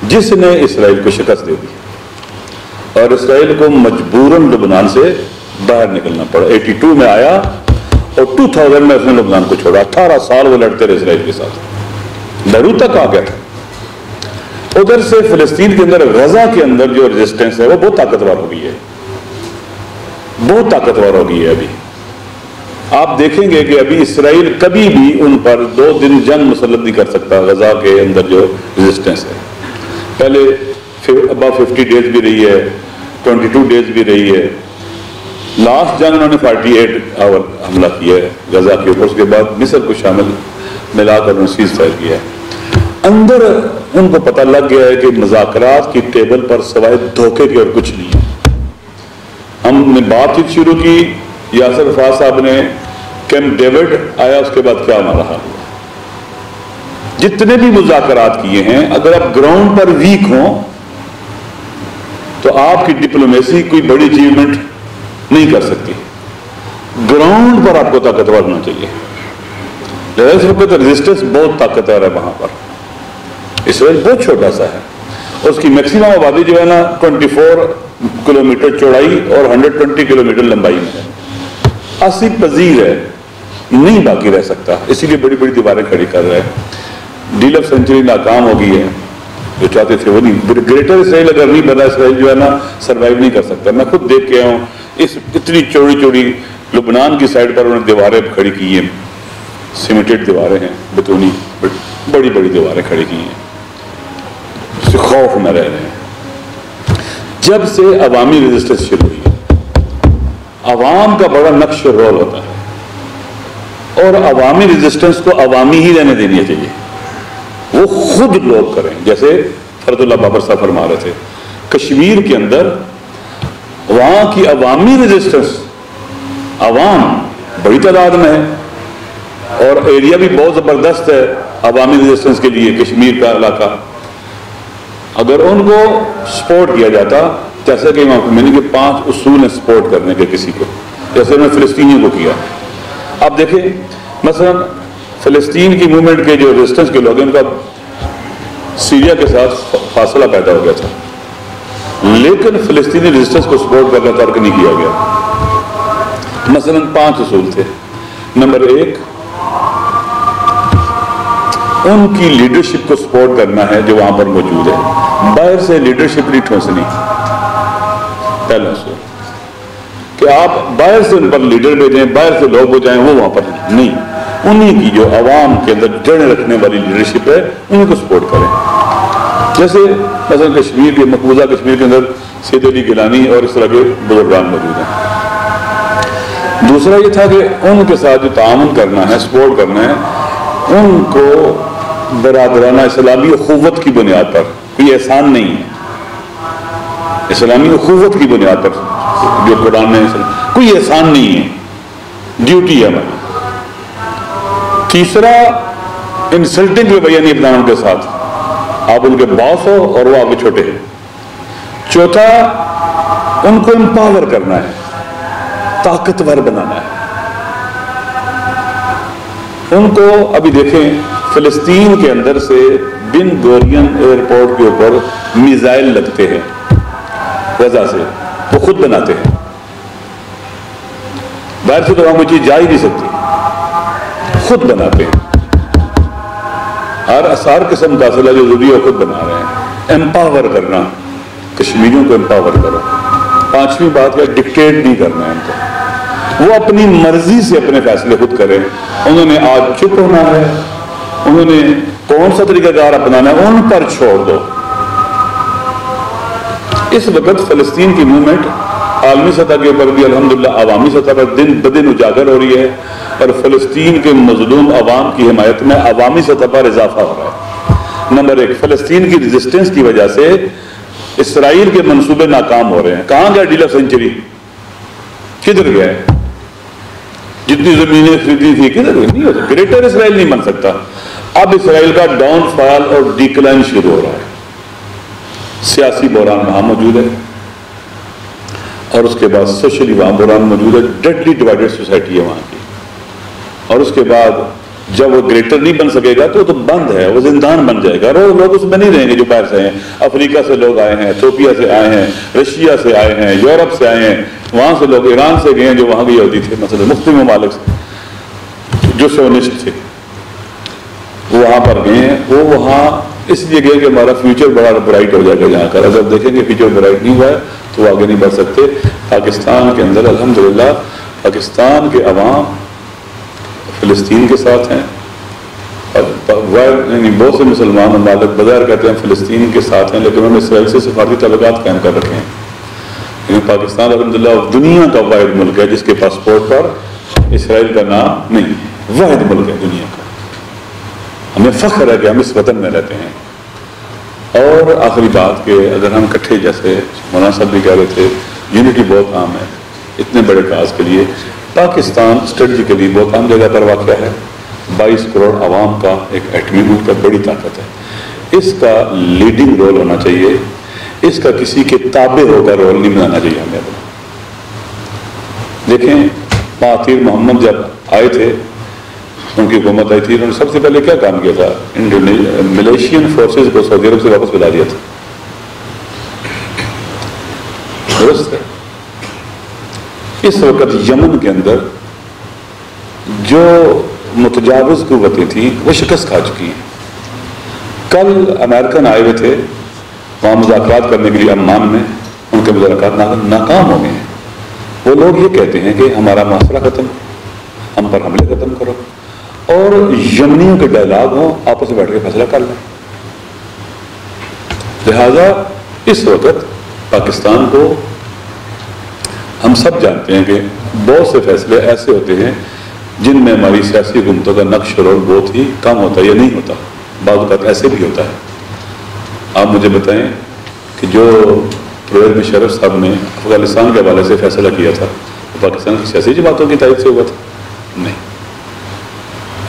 جس نے اسرائیل کو شکست دے دی اور اسرائیل کو مجبوراً لبنان سے باہر نکلنا پڑا. 82 میں آیا اور 2000 میں اس نے لبنان کو چھوڑا. 18 سال وہ لڑتے رہے اسرائیل کے ساتھ, بیروت تک آ گیا تھا. ادھر سے فلسطین کے اندر غزہ کے اندر جو ریزسٹنس ہے وہ بہت طاقتور ہو گئی ہے, بہت طاقتور ہو گئی ہے. ابھی آپ دیکھیں گے کہ ابھی اسرائیل کبھی بھی ان پر 2 دن جنگ مسلط نہیں کر سکتا. غزہ کے اندر جو ریزسٹنس ہے, پہلے اباؤٹ 50 ڈیز بھی رہی ہے, 22 ڈیز بھی رہی ہے. لاسٹ جنگ انہوں نے 48 آور حملہ کیا ہے غزہ کے اوپر, اس کے بعد مصر کو شامل ملا کر انہوں نے سیز فائر کیا ہے. اندر ان کو پتہ لگ گیا ہے کہ مذاکرات کی ٹیبل پر سوائے دھوکے کے اور کچھ نہیں ہے. ہم نے بات چیت شروع کی, یاسر عرفات صاحب نے کیمپ ڈیوڈ آیا, اس کے بعد کیا ہمارا حال ہوا. جتنے بھی مذاکرات کیے ہیں اگر آپ گراؤنڈ پر ویک ہوں تو آپ کی ڈپلومیسی کوئی بڑی اچیومنٹ نہیں کر سکتی. گراؤنڈ پر آپ کو طاقتور ہونا چاہیے. اس وقت ریزسٹنس بہت طاقتور ہے وہاں پر. اسرائیل بہت چھوٹا سا ہے, اس کی میکسیمم آبادی جو ہے نا 24 کلومیٹر چوڑائی اور 120 کلومیٹر لمبائی میں ہے. 80 پذیر ہے, نہیں باقی رہ سکتا, اسی لیے بڑی بڑی دیواریں کھڑی کر رہے ہیں. ڈیل آف سینچری ناکام ہو گئی ہے, جو چاہتے تھے وہ نہیں. گریٹر اسرائیل اگر نہیں بنا اسرائیل جو ہے نا سروائیو نہیں کر سکتا. میں خود دیکھ کے آیا ہوں, اس اتنی چوڑی چوڑی لبنان کی سائڈ پر انہوں نے دیواریں کھڑی کی ہیں, سیمنٹڈ دیواریں ہیں, بتونی بڑی بڑی دیواریں کھڑی کی ہیں, اس سے خوف نہ رہ رہے ہیں. جب سے عوامی ریزسٹنس شروع ہوئی ہے, عوام کا بڑا نقش و رول ہوتا ہے, اور عوامی ریزسٹنس کو عوامی ہی رہنے دینی چاہیے, وہ خود لوگ کریں. جیسے فرد اللہ بابر صاحب فرما رہے تھے, کشمیر کے اندر وہاں کی عوامی ریزسٹنس, عوام بڑی تعداد میں ہے اور ایریا بھی بہت زبردست ہے عوامی ریزسٹنس کے لیے. کشمیر کا علاقہ اگر ان کو سپورٹ کیا جاتا, جیسا کہ میں نے کہ 5 اصول ہیں سپورٹ کرنے کے کسی کو, جیسے میں فلسطینیوں کو کیا. آپ دیکھیں مثلا فلسطین کی موومنٹ کے جو ریزسٹنس کے لوگ ہیں ان کا سیریا کے ساتھ فاصلہ پیدا ہو گیا تھا, لیکن فلسطینی ریزسٹنس کو سپورٹ کرنا ترک نہیں کیا گیا. مثلا 5 اصول تھے. نمبر 1, ان کی لیڈرشپ کو سپورٹ کرنا ہے جو وہاں پر موجود ہے, باہر سے لیڈرشپ نہیں ٹھونسنی. پہلا اصول کہ آپ باہر سے ان پر لیڈر بھیجیں، باہر سے لوگ ہو جائیں، وہ وہاں پر نہیں، انہی کی جو عوام کے اندر جڑیں رکھنے والی لیڈرشپ ہے انہیں کو سپورٹ کریں. جیسے مثلا کشمیر کے مقبوضہ کشمیر کے اندر سید علی گیلانی اور اس طرح کے بزرگان موجود ہیں. دوسرا یہ تھا کہ ان کے ساتھ جو تعاون کرنا ہے، سپورٹ کرنا ہے، ان کو برادرانہ اسلامی اخوت کی بنیاد پر، کوئی احسان نہیں ہے، اسلامی اخوت کی بنیاد پر جو قرآن نے کوئی احسان نہیں ہے، ڈیوٹی ہے ہماری. تیسرا انسلٹنگ رویہ نہیں اپنانا ان کے ساتھ، آپ ان کے باس ہو اور وہ آپ کے چھوٹے ہیں. چوتھا ان کو امپاور کرنا ہے، طاقتور بنانا ہے ان کو. ابھی دیکھیں فلسطین کے اندر سے بن گورین ایئرپورٹ کے اوپر میزائل لگتے ہیں غزہ سے، وہ خود بناتے ہیں، باہر سے تو وہاں کوئی چیز جا ہی نہیں سکتی، خود بناتے ہیں. ہر قسم کا اصلہ جو ضروری ہے خود بنا رہے ہیں. امپاور کرنا، کشمیریوں کو امپاور کرو. پانچویں بات ہے ڈکٹیٹ نہیں کرنا ہے ان کو، وہ اپنی مرضی سے اپنے فیصلے خود کریں. انہوں نے آج چپ ہونا ہے، انہوں نے کون سا طریقہ کار اپنانا ہے ان پر چھوڑ دو. اس وقت فلسطین کی موومنٹ عالمی سطح کے اوپر بھی الحمدللہ عوامی سطح پر دن بدن اجاگر ہو رہی ہے، اور فلسطین کے مظلوم عوام کی حمایت میں عوامی سطح پر اضافہ ہو رہا ہے. نمبر 1، فلسطین کی ریزسٹنس کی وجہ سے اسرائیل کے منصوبے ناکام ہو رہے ہیں. کہاں گیا ڈیل آف سینچری؟ کدھر گیا ہے؟ جتنی زمینیں خریدی تھی کدھر گئی؟ نہیں ہوتا. گریٹر اسرائیل نہیں بن سکتا. اب اسرائیل کا ڈاؤن فال اور ڈیکلائن شروع ہو رہا ہے. سیاسی بحران وہاں موجود ہے، اور اس کے بعد سوشلی وہاں بحران موجود ہے. ڈیڈلی ڈیوائڈڈ سوسائٹی ہے وہاں کی. اور اس کے بعد جب وہ گریٹر نہیں بن سکے گا تو وہ تو بند ہے، وہ زندان بن جائے گا. اور لوگ اس میں نہیں رہیں گے جو باہر سے ہیں. افریقہ سے لوگ آئے ہیں، ایتھوپیا سے آئے ہیں، رشیا سے آئے ہیں، یورپ سے آئے ہیں، وہاں سے لوگ ایران سے گئے ہیں جو وہاں بھی یہودی تھے، مثلا مختلف ممالک سے جو شونسٹ تھے وہ وہاں پر گئے ہیں. وہ وہاں اس لیے گئے کہ ہمارا فیوچر بڑا برائٹ ہو جائے گا یہاں کر. اگر دیکھیں گے فیوچر برائٹ نہیں ہوا ہے تو وہ آگے نہیں بڑھ سکتے. پاکستان کے اندر الحمدللہ پاکستان کے عوام فلسطین کے ساتھ ہیں، یعنی بہت سے مسلمان ممالک بظاہر کہتے ہیں فلسطین کے ساتھ ہیں، لیکن انہوں نے اسرائیل سے سفارتی تعلقات قائم کر رکھے ہیں. لیکن پاکستان الحمدللہ دنیا کا واحد ملک ہے جس کے پاسپورٹ پر اسرائیل کا نام نہیں. واحد ملک ہے دنیا کا. ہمیں فخر ہے کہ ہم اس وطن میں رہتے ہیں. اور آخری بات کہ اگر ہم کٹھے، جیسے مولانا صاحب بھی کہہ رہے تھے، یونٹی بہت عام ہے اتنے بڑے کاز کے لیے. پاکستان اسٹریٹجیکلی بہت عام جگہ پر واقع ہے. 22 کروڑ عوام کا ایک ایٹمی ملک کا بڑی طاقت ہے. اس کا لیڈنگ رول ہونا چاہیے، اس کا کسی کے تابع ہو کر رول نہیں بنانا چاہیے ہمیں اپنا. دیکھیں مہاتیر محمد جب آئے تھے، ان کی حکومت آئی تھی، انہوں نے سب سے پہلے کیا کام کیا تھا؟ ملیشین فورسز کو سعودی عرب سے واپس بلا دیا تھا. درست ہے. اس وقت یمن کے اندر جو متجاوز قوتیں تھیں وہ شکست کھا چکی ہیں. کل امریکن آئے ہوئے تھے وہاں مذاکرات کرنے کے لیے عمان میں، ان کے مذاکرات ناکام ہو گئے ہیں. وہ لوگ یہ کہتے ہیں کہ ہمارا محاصرہ ختم، ہم پر حملے ختم کرو، اور یمنیوں کے ڈائلاگ ہوں، آپس میں بیٹھ کے فیصلہ کر لیں. لہذا اس وقت پاکستان کو، ہم سب جانتے ہیں کہ بہت سے فیصلے ایسے ہوتے ہیں جن میں ہماری سیاسی حکومتوں کا نقش و رول بہت ہی کم ہوتا ہے یا نہیں ہوتا. بعض اوقات ایسے بھی ہوتا ہے. آپ مجھے بتائیں کہ جو پرویز مشرف صاحب نے افغانستان کے حوالے سے فیصلہ کیا تھا وہ پاکستان کی سیاسی جماعتوں کی تائید سے ہوا تھا؟ نہیں.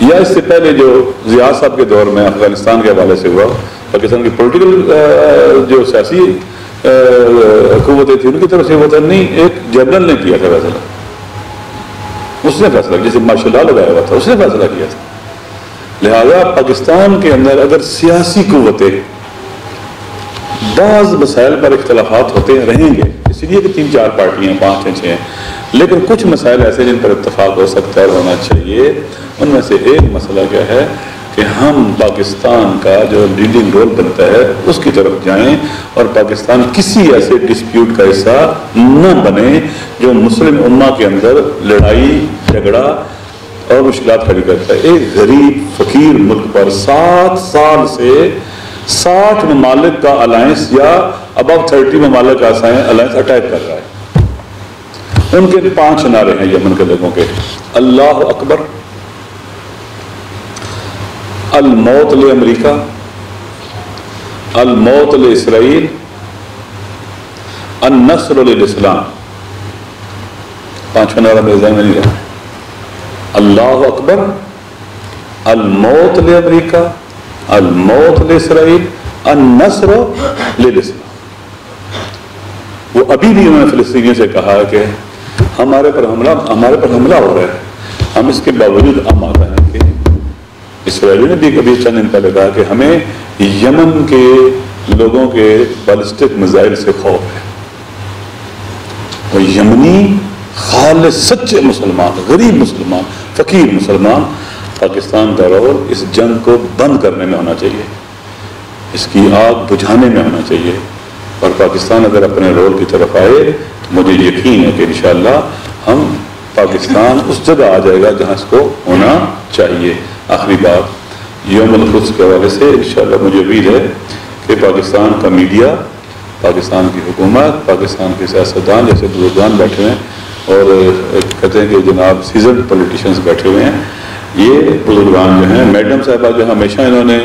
یا اس سے پہلے جو ضیاء صاحب کے دور میں افغانستان کے حوالے سے ہوا، پاکستان کی پولیٹیکل جو سیاسی قوتیں تھیں ان کی طرف سے ہوا تھا؟ نہیں. ایک جنرل نے کیا تھا فیصلہ، اس نے فیصلہ کیا، جیسے مارشل لا لگایا ہوا تھا، اس نے فیصلہ کیا تھا. لہذا پاکستان کے اندر اگر سیاسی قوتیں، بعض مسائل پر اختلافات ہوتے رہیں گے، اس لیے کہ 3-4 پارٹیاں 5-6 ہیں، لیکن کچھ مسائل ایسے جن پر اتفاق ہو سکتا ہے اور ہونا چاہیے. ان میں سے ایک مسئلہ کیا ہے؟ کہ ہم پاکستان کا جو لیڈنگ رول بنتا ہے اس کی طرف جائیں اور پاکستان کسی ایسے ڈسپیوٹ کا حصہ نہ بنے جو مسلم امہ کے اندر لڑائی جھگڑا اور مشکلات کھڑی کرتا ہے. ایک غریب فقیر ملک پر 7 سال سے 60 ممالک کا الائنس یا ابو 30 ممالک کا الائنس اٹیک کر رہا ہے. ان کے 5 نعرے ہیں یمن کے لوگوں کے: اللہ اکبر، الموت لامریکہ، الموت لاسرائیل، النصر للاسلام. 5واں نعرہ میرے ذہن میں نہیں رہا. اللہ اکبر، الموت لامریکہ، الموت لاسرائیل، النصر للاسلام. وہ ابھی بھی انہوں نے فلسطینیوں سے کہا کہ ہمارے پر حملہ ہو رہا ہے، ہم اس کے باوجود ہم آ رہے ہیں. کہ اسرائیلی نے بھی کبھی چند دن پہلے کہا کہ ہمیں یمن کے لوگوں کے بالسٹک میزائل سے خوف ہے. وہ یمنی خالص سچے مسلمان، غریب مسلمان، فقیر مسلمان، پاکستان کا رول اس جنگ کو بند کرنے میں ہونا چاہیے، اس کی آگ بجھانے میں ہونا چاہیے. اور پاکستان اگر اپنے رول کی طرف آئے تو مجھے یقین ہے کہ انشاءاللہ ہم پاکستان اس جگہ آ جائے گا جہاں اس کو ہونا چاہیے. آخری بات یوم القدس کے حوالے سے انشاءاللہ مجھے امید ہے کہ پاکستان کا میڈیا، پاکستان کی حکومت، پاکستان کے سیاستدان جیسے بزرگان بیٹھے ہیں اور کہتے ہیں کہ جناب سیزنڈ پولیٹیشنز بیٹھے ہوئے ہیں، یہ بزرگان جو ہیں، میڈم صاحبہ جو ہمیشہ انہوں نے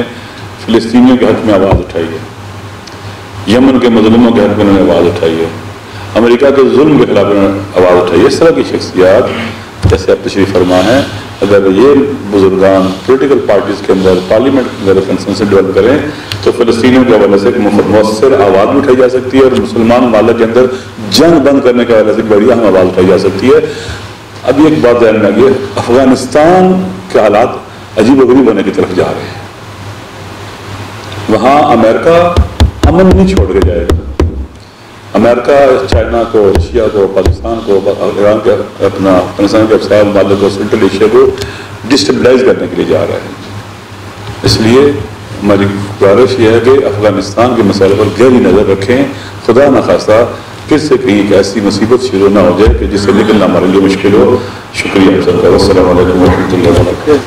فلسطینیوں کے حق میں آواز اٹھائی ہے، یمن کے مظلوموں کے حق میں انہوں نے آواز اٹھائی ہے، امریکہ کے ظلم کے خلاف انہوں نے آواز اٹھائی ہے. اس طرح کی شخصیات جیسے آپ تشریف فرما ہیں، اگر یہ بزرگان پولیٹیکل پارٹیز کے اندر، پارلیمنٹ کے اندر کنسنسس ڈیولپ کریں تو فلسطینیوں کے حوالے سے مؤثر آواز بھی اٹھائی جا سکتی ہے اور مسلمان ممالک کے اندر جنگ بند کرنے کے حوالے سے بڑی اہم آواز اٹھائی جا سکتی ہے. ابھی ایک بات ذہن میں آ گئی، افغانستان کے حالات عجیب و غریب ہونے کی طرف جا رہے ہیں. وہاں امریکہ امن نہیں چھوڑ کے جائے گا. امریکہ چائنا کو، رشیا کو، پاکستان کو، ایران کے افغانستان کے افسار ممالک کو، سینٹرل ایشیا کو ڈسٹیبلائز کرنے کے لیے جا رہا ہے. اس لیے ہماری گزارش یہ ہے کہ افغانستان کے مسائل پر گہری نظر رکھیں. خدا نخواستہ پھر سے کہیں ایک ایسی مصیبت شروع نہ ہو جائے کہ جس سے نکلنا ہمارے لیے مشکل ہو. شکریہ آپ سب کا. السلام علیکم ورحمۃ اللہ وبرکاتہ.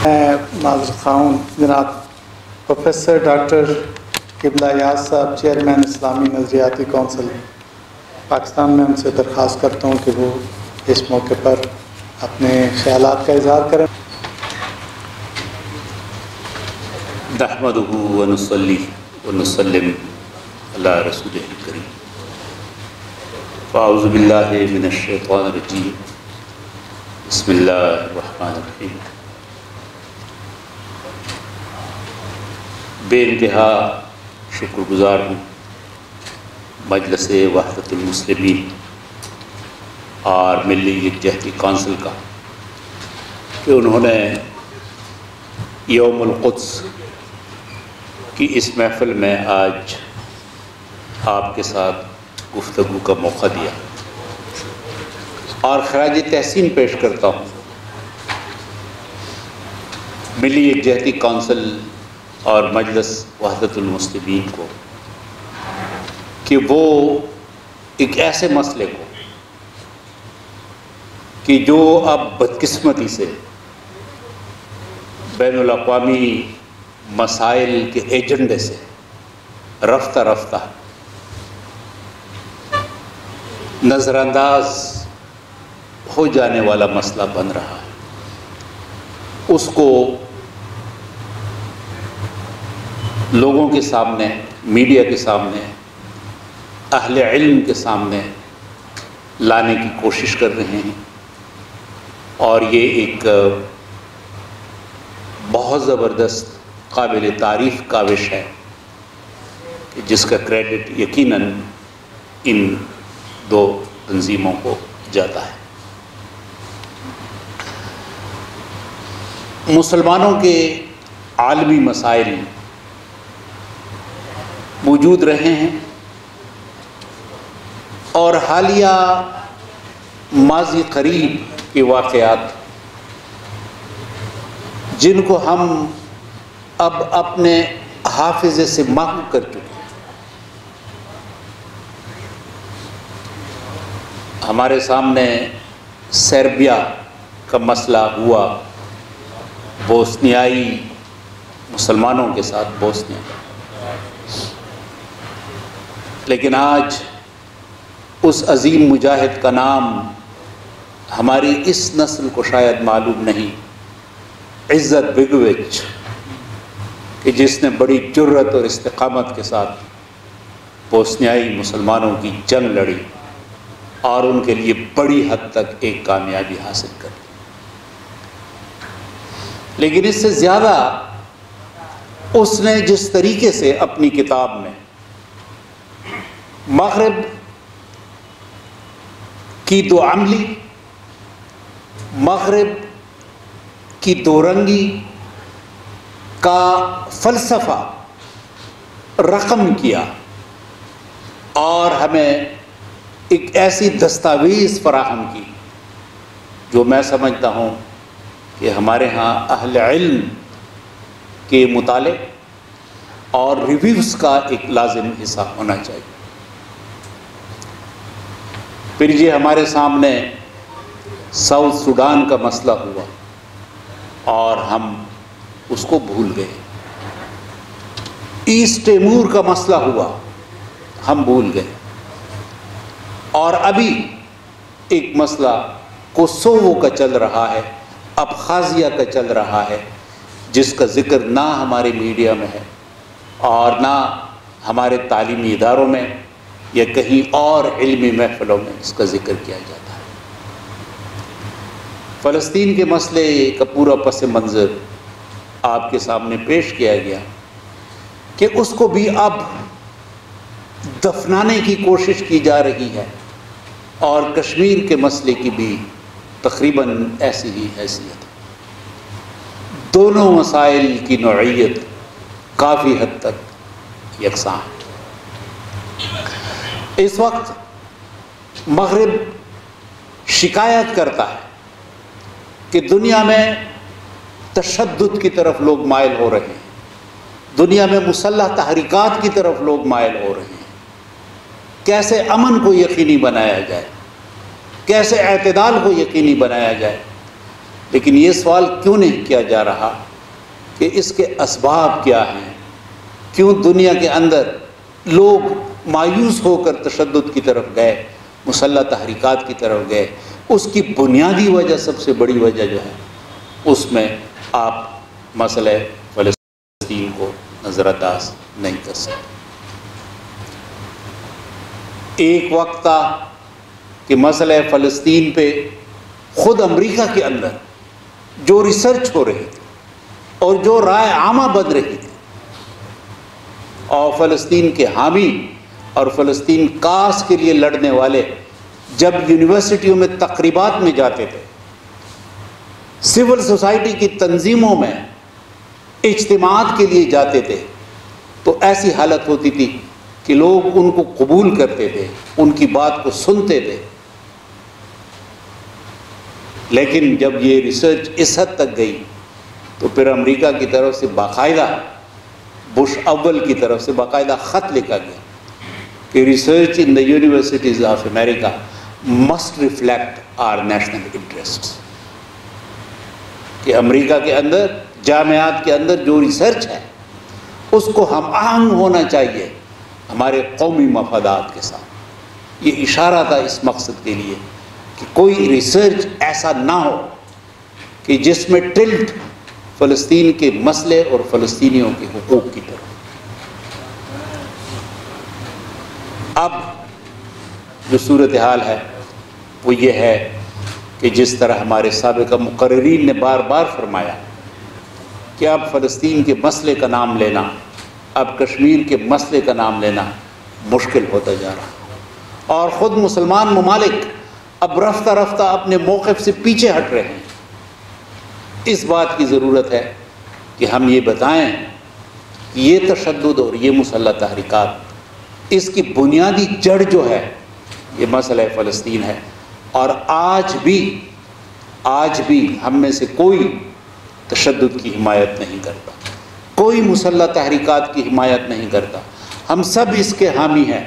میں ناظر خان جناب پروفیسر ڈاکٹر قبلہ یاز صاحب، چیئرمین اسلامی نظریاتی کونسل پاکستان میں، ان سے درخواست کرتا ہوں کہ وہ اس موقع پر اپنے خیالات کا اظہار کریں. نحمدہ ونصلی ونسلم علی رسولہ الکریم. فاعوذ باللہ من الشیطان الرجیم. بسم اللہ الرحمن الرحیم. بے انتہا شکر گزار ہوں مجلس وحدت المسلمین اور ملی یکجہتی کونسل کا کہ انہوں نے یوم القدس کی اس محفل میں آج آپ کے ساتھ گفتگو کا موقع دیا. اور خراج تحسین پیش کرتا ہوں ملی یکجہتی کونسل اور مجلس وحدت المسلمین کو کہ وہ ایک ایسے مسئلے کو کہ جو اب بدقسمتی سے بین الاقوامی مسائل کے ایجنڈے سے رفتہ رفتہ نظر انداز ہو جانے والا مسئلہ بن رہا ہے، اس کو لوگوں کے سامنے، میڈیا کے سامنے، اہل علم کے سامنے لانے کی کوشش کر رہے ہیں. اور یہ ایک بہت زبردست قابل تعریف کاوش ہے جس کا کریڈٹ یقیناً ان دو تنظیموں کو جاتا ہے. مسلمانوں کے عالمی مسائل موجود رہے ہیں اور حالیہ ماضی قریب کے واقعات جن کو ہم اب اپنے حافظے سے محو کر چکے ہیں۔ ہمارے سامنے سربیا کا مسئلہ ہوا، بوسنیائی مسلمانوں کے ساتھ بوسنیا، لیکن آج اس عظیم مجاہد کا نام ہماری اس نسل کو شاید معلوم نہیں، عزت بیگویچ، کہ جس نے بڑی جرأت اور استقامت کے ساتھ بوسنیائی مسلمانوں کی جنگ لڑی اور ان کے لیے بڑی حد تک ایک کامیابی حاصل کر لی۔ لیکن اس سے زیادہ اس نے جس طریقے سے اپنی کتاب میں مغرب کی دو عملی، مغرب کی دو رنگی کا فلسفہ رقم کیا اور ہمیں ایک ایسی دستاویز فراہم کی جو میں سمجھتا ہوں کہ ہمارے ہاں اہل علم کے مطالعے اور ریویوز کا ایک لازم حصہ ہونا چاہیے۔ پھر یہ ہمارے سامنے ساؤتھ سوڈان کا مسئلہ ہوا اور ہم اس کو بھول گئے۔ ایسٹ تیمور کا مسئلہ ہوا، ہم بھول گئے۔ اور ابھی ایک مسئلہ کوسوو کا چل رہا ہے، ابخازیہ کا چل رہا ہے، جس کا ذکر نہ ہمارے میڈیا میں ہے اور نہ ہمارے تعلیمی اداروں میں یا کہیں اور علمی محفلوں میں اس کا ذکر کیا جاتا ہے۔ فلسطین کے مسئلے کا پورا پس منظر آپ کے سامنے پیش کیا گیا کہ اس کو بھی اب دفنانے کی کوشش کی جا رہی ہے اور کشمیر کے مسئلے کی بھی تقریباً ایسی ہی حیثیت ہے۔ دونوں مسائل کی نوعیت کافی حد تک یکساں ہے۔ اس وقت مغرب شکایت کرتا ہے کہ دنیا میں تشدد کی طرف لوگ مائل ہو رہے ہیں، دنیا میں مسلح تحریکات کی طرف لوگ مائل ہو رہے ہیں۔ کیسے امن کو یقینی بنایا جائے، کیسے اعتدال کو یقینی بنایا جائے، لیکن یہ سوال کیوں نہیں کیا جا رہا کہ اس کے اسباب کیا ہیں؟ کیوں دنیا کے اندر لوگ مایوس ہو کر تشدد کی طرف گئے، مسلح تحریکات کی طرف گئے؟ اس کی بنیادی وجہ، سب سے بڑی وجہ جو ہے، اس میں آپ مسئلہ فلسطین کو نظر انداز نہیں کر سکتے۔ ایک وقت تھا کہ مسئلہ فلسطین پہ خود امریکہ کے اندر جو ریسرچ ہو رہی تھی اور جو رائے عامہ بن رہی تھی، اور فلسطین کے حامی اور فلسطین کاس کے لیے لڑنے والے جب یونیورسٹیوں میں تقریبات میں جاتے تھے، سول سوسائٹی کی تنظیموں میں اجتماعات کے لیے جاتے تھے، تو ایسی حالت ہوتی تھی کہ لوگ ان کو قبول کرتے تھے، ان کی بات کو سنتے تھے۔ لیکن جب یہ ریسرچ اس حد تک گئی تو پھر امریکہ کی طرف سے باقاعدہ، بش اول کی طرف سے باقاعدہ خط لکھا گیا کہ research in the universities of America must reflect our national interests, کہ امریکہ کے اندر، جامعات کے اندر جو ریسرچ ہے اس کو ہم آہنگ ہونا چاہیے ہمارے قومی مفادات کے ساتھ۔ یہ اشارہ تھا اس مقصد کے لیے کہ کوئی ریسرچ ایسا نہ ہو کہ جس میں ٹلٹ فلسطین کے مسئلے اور فلسطینیوں کے حقوق کی طرف۔ اب جو صورتحال ہے وہ یہ ہے کہ جس طرح ہمارے سابقہ مقررین نے بار بار فرمایا کہ اب فلسطین کے مسئلے کا نام لینا، اب کشمیر کے مسئلے کا نام لینا مشکل ہوتا جا رہا، اور خود مسلمان ممالک اب رفتہ رفتہ اپنے موقف سے پیچھے ہٹ رہے ہیں۔ اس بات کی ضرورت ہے کہ ہم یہ بتائیں کہ یہ تشدد اور یہ مسلح تحریکات، اس کی بنیادی جڑ جو ہے یہ مسئلہ فلسطین ہے، اور آج بھی ہم میں سے کوئی تشدد کی حمایت نہیں کرتا، کوئی مسلح تحریکات کی حمایت نہیں کرتا۔ ہم سب اس کے حامی ہیں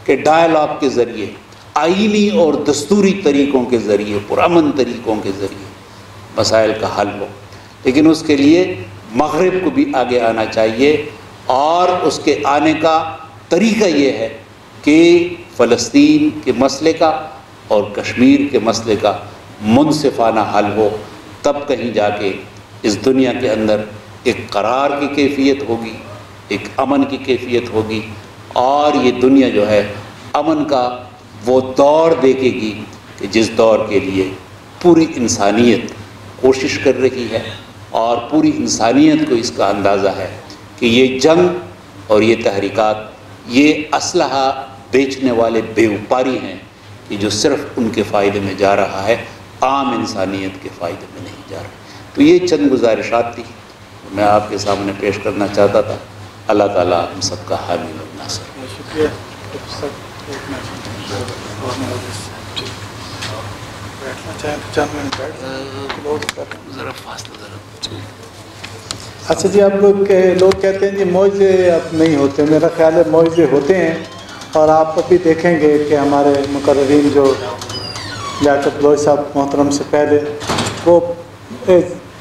کہ ڈائلاگ کے ذریعے، آئینی اور دستوری طریقوں کے ذریعے، پرامن طریقوں کے ذریعے مسائل کا حل ہو، لیکن اس کے لیے مغرب کو بھی آگے آنا چاہیے، اور اس کے آنے کا طریقہ یہ ہے کہ فلسطین کے مسئلے کا اور کشمیر کے مسئلے کا منصفانہ حل ہو، تب کہیں جا کے اس دنیا کے اندر ایک قرار کی کیفیت ہوگی، ایک امن کی کیفیت ہوگی، اور یہ دنیا جو ہے امن کا وہ دور دیکھے گی کہ جس دور کے لیے پوری انسانیت کوشش کر رہی ہے، اور پوری انسانیت کو اس کا اندازہ ہے کہ یہ جنگ اور یہ تحریکات یہ اسلحہ بیچنے والے بیوپاری ہیں کہ جو صرف ان کے فائدے میں جا رہا ہے، عام انسانیت کے فائدے میں نہیں جا رہا۔ تو یہ چند گزارشات تھی میں آپ کے سامنے پیش کرنا چاہتا تھا۔ اللہ تعالیٰ ہم سب کا حامی و ناصر۔ شکریہ۔ اچھا جی، اب لوگ کہتے ہیں جی معجزے اب نہیں ہوتے، میرا خیال ہے معجزے ہوتے ہیں، اور آپ ابھی دیکھیں گے کہ ہمارے مقررین جو لیاقت بلوچ صاحب محترم سے پہلے وہ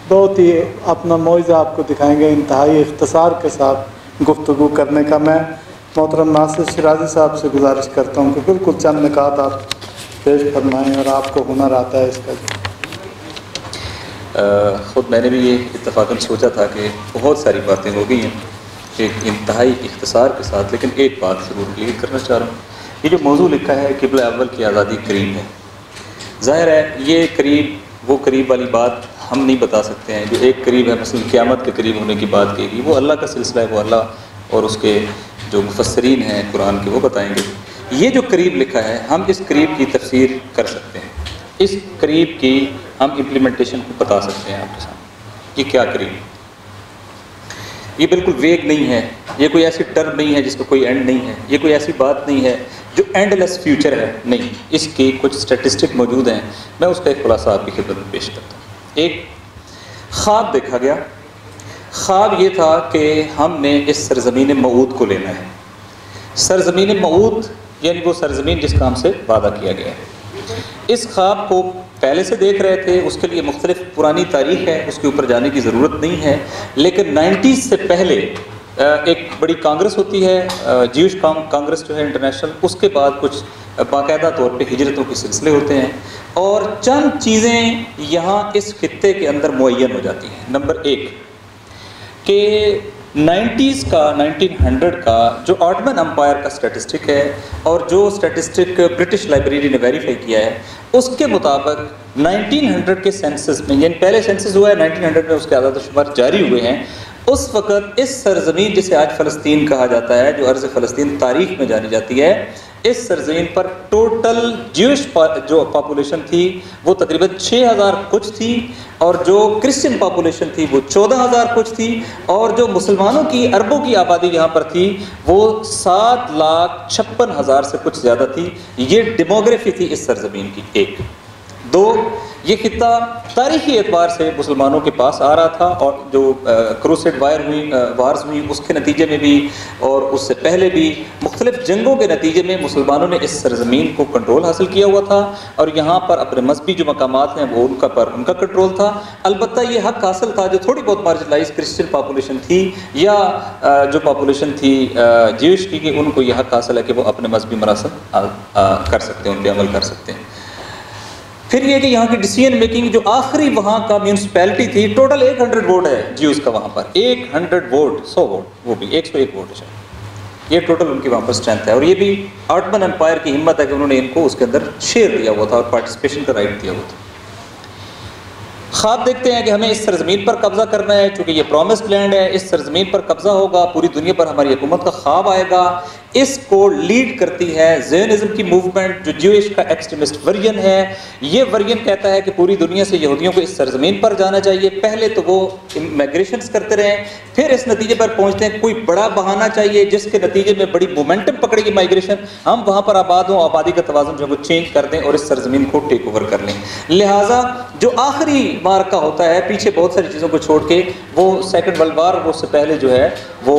بہت ہی اپنا معجزہ آپ کو دکھائیں گے، انتہائی اختصار کے ساتھ گفتگو کرنے کا۔ میں محترم ناصر شیرازی صاحب سے گزارش کرتا ہوں کہ بالکل چند نکات آپ پیش فرمائیں، اور آپ کو ہنر آتا ہے اس کا۔ خود میں نے بھی یہ اتفاقاً سوچا تھا کہ بہت ساری باتیں ہو گئی ہیں ایک انتہائی اختصار کے ساتھ، لیکن ایک بات ضرور کلیئر کرنا چاہ رہا ہوں۔ یہ جو موضوع لکھا ہے قبلہ اول کی آزادی قریب ہے، ظاہر ہے یہ قریب، وہ قریب والی بات ہم نہیں بتا سکتے ہیں۔ جو ایک قریب ہے مثلا قیامت کے قریب ہونے کی بات کہی گئی، وہ اللہ کا سلسلہ ہے، وہ اللہ اور اس کے جو مفسرین ہیں قرآن کے وہ بتائیں گے۔ یہ جو قریب لکھا ہے، ہم اس قریب کی تفسیر کر سکتے ہیں، اس قریب کی ہم امپلیمنٹیشن کو بتا سکتے ہیں آپ کے سامنے کہ کیا قریب۔ یہ بالکل ویگ نہیں ہے، یہ کوئی ایسی ٹرم نہیں ہے جس کا کوئی اینڈ نہیں ہے، یہ کوئی ایسی بات نہیں ہے جو اینڈ لیس فیوچر ہے، نہیں، اس کی کچھ اسٹیٹسٹک موجود ہیں، میں اس کا ایک خلاصہ آپ کی خدمت میں پیش کرتا ہوں۔ ایک خواب دیکھا گیا، خواب یہ تھا کہ ہم نے اس سرزمین موعود کو لینا ہے۔ سرزمین موعود یعنی وہ سرزمین جس کا ہم سے وعدہ کیا گیا ہے۔ اس خواب کو پہلے سے دیکھ رہے تھے، اس کے لیے مختلف پرانی تاریخ ہے، اس کے اوپر جانے کی ضرورت نہیں ہے، لیکن 90s سے پہلے ایک بڑی کانگریس ہوتی ہے، جیوش کانگریس جو ہے انٹرنیشنل، اس کے بعد کچھ باقاعدہ طور پہ ہجرتوں کے سلسلے ہوتے ہیں، اور چند چیزیں یہاں اس خطے کے اندر معین ہو جاتی ہیں۔ نمبر ایک کہ 90s کا 1900 کا جو آٹمن امپائر کا سٹیٹسٹک ہے، اور جو سٹیٹسٹک برٹش لائبریری نے ویریفائی کیا ہے، اس کے مطابق 1900 کے سینسس میں، یعنی پہلے سینسس ہوا ہے 1900 میں، اس کے اعداد و شمار جاری ہوئے ہیں، اس وقت اس سرزمین جسے آج فلسطین کہا جاتا ہے، جو ارض فلسطین تاریخ میں جانی جاتی ہے، اس سرزمین پر ٹوٹل جیوش جو پاپولیشن تھی وہ تقریباً 6000 کچھ تھی، اور جو کرسچن پاپولیشن تھی وہ 14000 کچھ تھی، اور جو مسلمانوں کی اربوں کی آبادی یہاں پر تھی وہ 7,56,000 سے کچھ زیادہ تھی۔ یہ ڈیموگرافی تھی اس سرزمین کی۔ ایک دو، یہ خطہ تاریخی اعتبار سے مسلمانوں کے پاس آ رہا تھا، اور جو کروسیڈ وارز ہوئی اس کے نتیجے میں بھی، اور اس سے پہلے بھی مختلف جنگوں کے نتیجے میں مسلمانوں نے اس سرزمین کو کنٹرول حاصل کیا ہوا تھا، اور یہاں پر اپنے مذہبی جو مقامات ہیں وہ ان کا کنٹرول تھا۔ البتہ یہ حق حاصل تھا جو تھوڑی بہت مارجنلائز کرسچن پاپولیشن تھی یا جو پاپولیشن تھی جیوش کی، کہ ان کو یہ حق حاصل ہے کہ وہ اپنے مذہبی مراسم کر سکتے ہیں، ان پہ عمل کر سکتے ہیں۔ پھر یہ کہ یہاں کی ڈیسیژن میکنگ، جو آخری وہاں کا میونسپیلٹی تھی، ٹوٹل 100 ووٹ ہے جیوز کا وہاں پر، 100 ووٹ، 100 ووٹ، وہ بھی 101 ووٹ ہے، یہ ٹوٹل ان کی وہاں پر اسٹرینتھ ہے۔ اور یہ بھی آٹمن امپائر کی ہمت ہے کہ انہوں نے ان کو اس کے اندر شیئر دیا ہوا تھا اور پارٹیسپیشن کا رائٹ دیا ہوا تھا۔ خواب دیکھتے ہیں کہ ہمیں اس سرزمین پر قبضہ کرنا ہے، چونکہ یہ پرومسڈ لینڈ ہے، اس سرزمین پر قبضہ ہوگا، پوری دنیا پر ہماری حکومت کا خواب آئے گا۔ اس کو لیڈ کرتی ہے زیونزم کی موومنٹ، جو جیوش کا ایکسٹریمسٹ ورژن ہے۔ یہ ورژن کہتا ہے کہ پوری دنیا سے یہودیوں کو اس سرزمین پر جانا چاہیے۔ پہلے تو وہ میگریشنز کرتے رہے، پھر اس نتیجے پر پہنچتے ہیں کوئی بڑا بہانہ چاہیے جس کے نتیجے میں بڑی مومنٹم پکڑے گی مائگریشن، ہم وہاں پر آباد ہوں، آبادی کا توازن جو ہے وہ چینج کر دیں اور اس سرزمین کو ٹیک اوور کر لیں۔ لہٰذا جو آخری مارکا ہوتا ہے پیچھے بہت ساری چیزوں کو چھوڑ کے، وہ سیکنڈ ورلڈ وار، وہ اس سے پہلے جو ہے وہ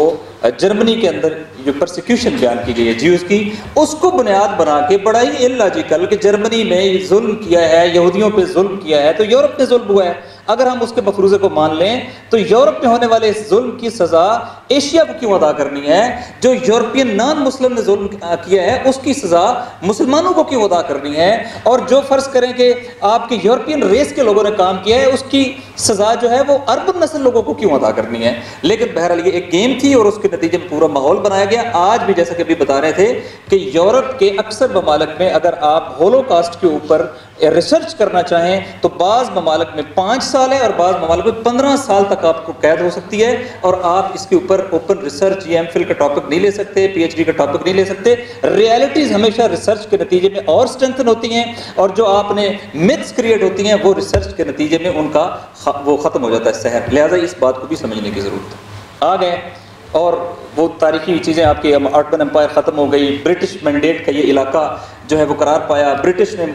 جرمنی کے اندر جو پرسیکیوشن بیان کی گئی ہے جیوز کی، اس کو بنیاد بنا کے بڑا ہی اللاجیکل کہ جرمنی میں ظلم کیا ہے، یہودیوں پہ ظلم کیا ہے تو یورپ میں ظلم ہوا ہے، اگر ہم اس کے مفروضے کو مان لیں تو یورپ میں ہونے والے اس ظلم کی سزا ایشیا کو کیوں ادا کرنی ہے؟ جو یورپین نان مسلم نے ظلم کیا ہے اس کی سزا مسلمانوں کو کیوں ادا کرنی ہے؟ اور جو فرض کریں کہ آپ کے یورپین ریس کے لوگوں نے کام کیا ہے اس کی سزا جو ہے وہ اربن نسل لوگوں کو کیوں ادا کرنی ہے؟ لیکن بہرحال یہ ایک گیم تھی اور اس کے نتیجے میں پورا ماحول بنایا گیا۔ آج بھی جیسا کہ ابھی بتا رہے تھے کہ یورپ کے اکثر ممالک میں اگر آپ ہولوکاسٹ کے اوپر ریسرچ کرنا چاہیں تو بعض ممالک میں 5 سال ہے اور بعض ممالک میں 15 سال تک آپ کو قید ہو سکتی ہے، اور آپ اس کے اوپر اوپن ریسرچ یا ایم فل کا ٹاپک نہیں لے سکتے، پی ایچ ڈی کا ٹاپک نہیں لے سکتے۔ ریالٹیز ہمیشہ ریسرچ کے نتیجے میں اور اسٹرینتھن ہوتی ہیں، اور جو آپ نے متس کریٹ ہوتی ہیں وہ ریسرچ کے نتیجے میں ان کا وہ ختم ہو جاتا ہے سحر۔ لہٰذا اس بات کو بھی سمجھنے کی ضرورت ہے۔ آ گئے اور وہ تاریخی چیزیں، آپ کی آٹمن امپائر ختم ہو گئی، برٹش مینڈیٹ کا یہ علاقہ جو ہے وہ قرار پایا، برٹش نے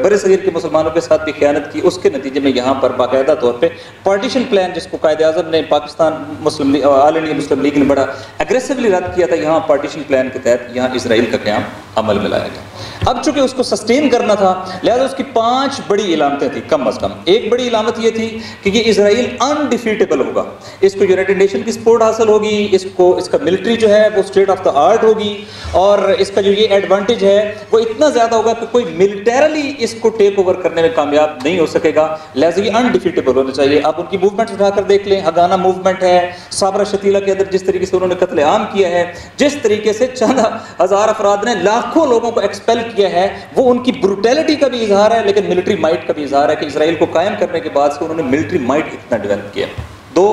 بر صغیر کے مسلمانوں کے ساتھ بھی خیانت کی، اس کے نتیجے میں یہاں پر باقاعدہ طور پہ پارٹیشن پلان جس کو قائد اعظم نے پاکستان مسلم آل انڈیا مسلم لیگ نے بڑا ایگریسولی رد کیا تھا، یہاں پارٹیشن پلان کے تحت یہاں اسرائیل کا قیام عمل میں لایا گیا۔ اب چونکہ اس کو سسٹین کرنا تھا لہذا اس کی 5 بڑی علامتیں تھیں کم از کم۔ ایک بڑی علامت یہ تھی کہ یہ اسرائیل انڈیفیٹیبل ہوگا، اس کو یونائٹڈ نیشن کی سپورٹ حاصل ہوگی، اس کا ملٹری جو ہے وہ اسٹیٹ آف دا آرٹ ہوگی، اور اس کا جو یہ ایڈوانٹیج ہے وہ اتنا زیادہ ہوگا کہ کوئی ملٹریلی اس کو ٹیک اوور کرنے میں کامیاب نہیں ہو سکے گا، لہذا یہ انڈیفیٹیبل ہونا چاہیے۔ آپ ان کی موومنٹ اٹھا کر دیکھ لیں، ہگانا موومنٹ ہے، صابرہ شتیلہ کے اندر جس طریقے سے انہوں نے قتل عام کیا ہے، جس طریقے سے چند ہزار افراد نے لاکھوں لوگوں کو ایکسپیل کیا ہے، وہ ان کی بروٹیلٹی کا بھی اظہار ہے لیکن ملٹری مائٹ کا بھی اظہار ہے کہ اسرائیل کو قائم کرنے کے بعد سے انہوں نے ملٹری مائٹ اتنا ڈیولپ کیا۔ 2،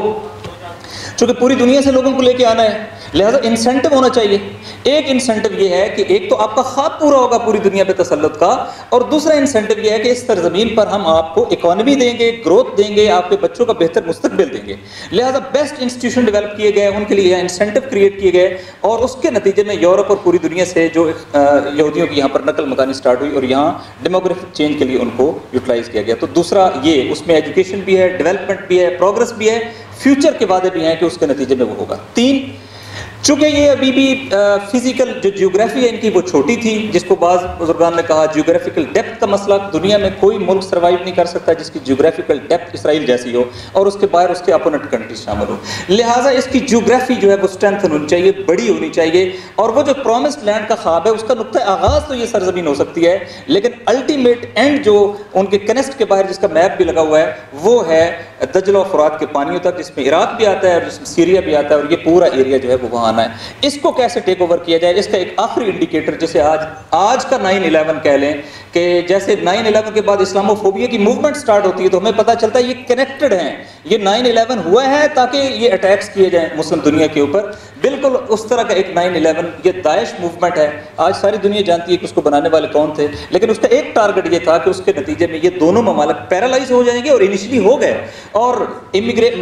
چونکہ پوری دنیا سے لوگوں کو لے کے آنا ہے لہذا انسینٹو ہونا چاہیے۔ ایک انسینٹو یہ ہے کہ ایک تو آپ کا خواب پورا ہوگا پوری دنیا پہ تسلط کا، اور دوسرا انسینٹو یہ ہے کہ اس سرزمین پر ہم آپ کو اکانومی دیں گے، گروتھ دیں گے، آپ کے بچوں کا بہتر مستقبل دیں گے، لہذا بیسٹ انسٹیٹیوشن ڈیولپ کیے گئے، ان کے لیے انسینٹو کریٹ کیے گئے، اور اس کے نتیجے میں یورپ اور پوری دنیا سے جو یہودیوں کی یہاں پر نقل مکانی سٹارٹ ہوئی اور یہاں ڈیموگرافک چینج کے لیے ان کو یوٹیلائز کیا گیا۔ تو دوسرا یہ، اس میں ایجوکیشن بھی ہے، ڈیولپمنٹ بھی ہے، پروگرس بھی ہے، فیوچر کے وعدے بھی ہیں کہ اس کے نتیجے میں وہ ہوگا۔ 3، چونکہ یہ ابھی بھی فزیکل جو جیوگرافی ہے ان کی وہ چھوٹی تھی، جس کو بعض بزرگان نے کہا جیوگرافیکل ڈیپتھ کا مسئلہ، دنیا میں کوئی ملک سروائیو نہیں کر سکتا جس کی جیوگرافیکل ڈیپتھ اسرائیل جیسی ہو اور اس کے باہر اس کے اپوننٹ کنٹریز شامل ہو، لہٰذا اس کی جیوگرافی جو ہے وہ اسٹرینتھن ہونی چاہیے، بڑی ہونی چاہیے، اور وہ جو پرومسڈ لینڈ کا خواب ہے اس کا نقطۂ آغاز تو یہ سرزمین ہو سکتی ہے لیکن الٹیمیٹ اینڈ جو ان کے کنیسٹ کے باہر جس کا میپ بھی لگا ہوا ہے وہ ہے دجلہ و فرات کے پانیوں تک، جس میں عراق بھی آتا ہے اور جس میں سیریا بھی آتا ہے، اور یہ پورا ایریا جو ہے وہ وہاں آنا ہے۔ اس کو کیسے ٹیک اوور کیا جائے، اس کا ایک آخری انڈیکیٹر جسے آج کا 9/11 کہہ لیں کہ جیسے 9/11 کے بعد اسلاموفوبیا کی موومنٹ سٹارٹ ہوتی ہے تو ہمیں پتہ چلتا ہے یہ کنیکٹڈ ہیں، یہ 9/11 ہوا ہے تاکہ یہ اٹیکس کیے جائیں مسلم دنیا کے اوپر، بالکل اس طرح کا ایک 9/11 یہ داعش موومنٹ ہے۔ آج ساری دنیا جانتی ہے کہ اس کو بنانے والے کون تھے، لیکن اس کا ایک ٹارگٹ یہ تھا کہ اس کے نتیجے میں یہ دونوں ممالک پیرالائز ہو جائیں گے، اور انیشلی ہو گئے، اور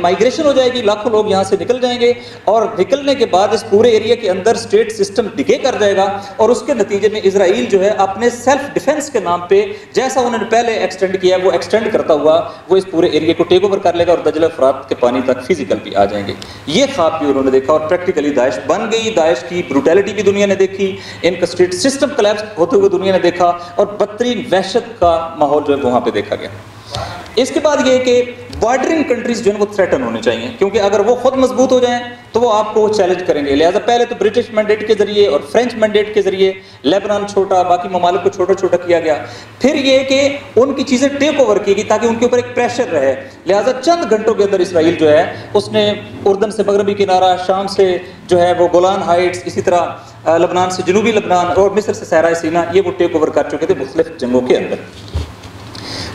مائیگریشن ہو جائے گی، لاکھوں لوگ یہاں سے نکل جائیں گے، اور نکلنے کے بعد اس پورے ایریا کے اندر اسٹیٹ سسٹم ڈکے کر جائے گا، اور اس کے نتیجے میں اسرائیل جو ہے اپنے سیلف ڈیفنس کے نام پہ جیسا انہوں نے پہلے ایکسٹینڈ کیا ہے وہ ایکسٹینڈ کرتا ہوا وہ اس پورے ایریا کو ٹیک اوور کر لے گا، اور دجلہ فرات کے پانی تک فزیکل بھی آ جائیں گے۔ یہ خواب بھی انہوں نے دیکھا اور پریکٹیکلی داعش بن گئی، داعش کی بروٹیلٹی بھی دنیا نے دیکھی، ان کا اسٹیٹ سسٹم کلیپس ہوتے ہوئے دنیا نے دیکھا، اور بدترین وحشت کا ماحول جو ہے وہاں پہ دیکھا گیا۔ اس کے بعد یہ کہ بارڈرنگ کنٹریز جو ہیں وہ تھریٹن ہونے چاہیے، کیونکہ اگر وہ خود مضبوط ہو جائیں تو وہ آپ کو چیلنج کریں گے، لہٰذا پہلے تو برٹش مینڈیٹ کے ذریعے اور فرینچ مینڈیٹ کے ذریعے لیبنان چھوٹا، باقی ممالک کو چھوٹا چھوٹا کیا گیا، پھر یہ کہ ان کی چیزیں ٹیک اوور کی گئی تاکہ ان کے اوپر ایک پریشر رہے، لہٰذا چند گھنٹوں کے اندر اسرائیل جو ہے اس نے اردن سے مغربی کنارہ، شام سے جو ہے وہ گولان ہائٹس، اسی طرح لبنان سے جنوبی لبنان اور مصر سے صحرائے سینا، یہ وہ ٹیک اوور کر چکے تھے مختلف جنگوں کے اندر۔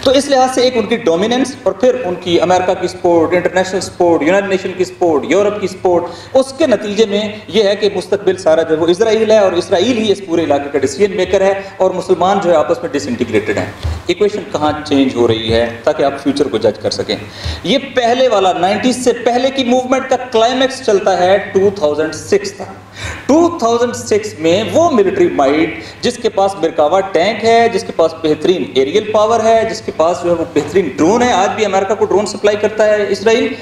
تو اس لحاظ سے ایک ان کی ڈومیننس، اور پھر ان کی امریکہ کی support, international support, United nation کی سپورٹ، یورپ کی سپورٹ، اس کے نتیجے میں یہ ہے کہ مستقبل سارا جو ہے وہ اسرائیل ہے، اور اسرائیل ہی اس پورے علاقے کا ڈیسیژن میکر ہے، اور مسلمان جو ہے آپس میں ڈس انٹیگریٹڈ ہیں۔ ایکویشن کہاں چینج ہو رہی ہے تاکہ آپ فیوچر کو جج کر سکیں۔ یہ پہلے والا 90s سے پہلے کی موومنٹ کا کلائمیکس چلتا ہے 2006 تک۔ 2006 میں وہ ملٹری مائٹ جس کے پاس مرکاوا ٹینک ہے، جس کے پاس بہترین ایریل پاور ہے، جس کے پاس جو ہے وہ بہترین ڈرون ہے، آج بھی امریکہ کو ڈرون سپلائی کرتا ہے اسرائیل.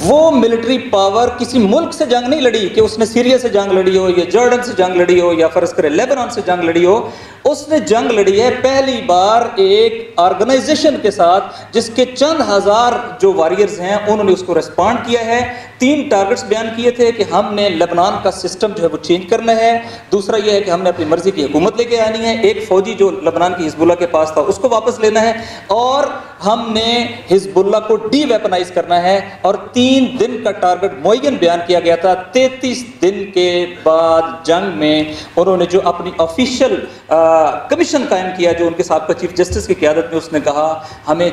وہ ملٹری پاور کسی ملک سے جنگ نہیں لڑی کہ اس نے سیریا سے جنگ لڑی ہو یا جارڈن سے جنگ لڑی ہو یا فرض کرے لیبنان سے جنگ لڑی ہو. اس نے جنگ لڑی ہے پہلی بار ایک آرگنائزیشن کے ساتھ جس کے چند ہزار جو واریئرز ہیں انہوں نے اس کو ریسپونڈ کیا ہے. 3 ٹارگٹس بیان کیے تھے کہ ہم نے لبنان کا سسٹم جو ہے وہ چینج کرنا ہے، دوسرا یہ ہے کہ ہم نے اپنی مرضی کی حکومت لے کے آنی ہے، ایک فوجی جو لبنان کی حزب اللہ کے پاس تھا اس کو واپس لینا ہے، اور ہم نے حزب اللہ کو ڈی ویپنائز کرنا ہے. اور 3 دن کا ٹارگٹ معین بیان کیا گیا تھا. 33 دن کے بعد جنگ میں انہوں نے جو اپنی آفیشیل کمیشن قائم کیا جو ان کے سابقہ چیف جسٹس کی قیادت میں، اس نے کہا ہمیں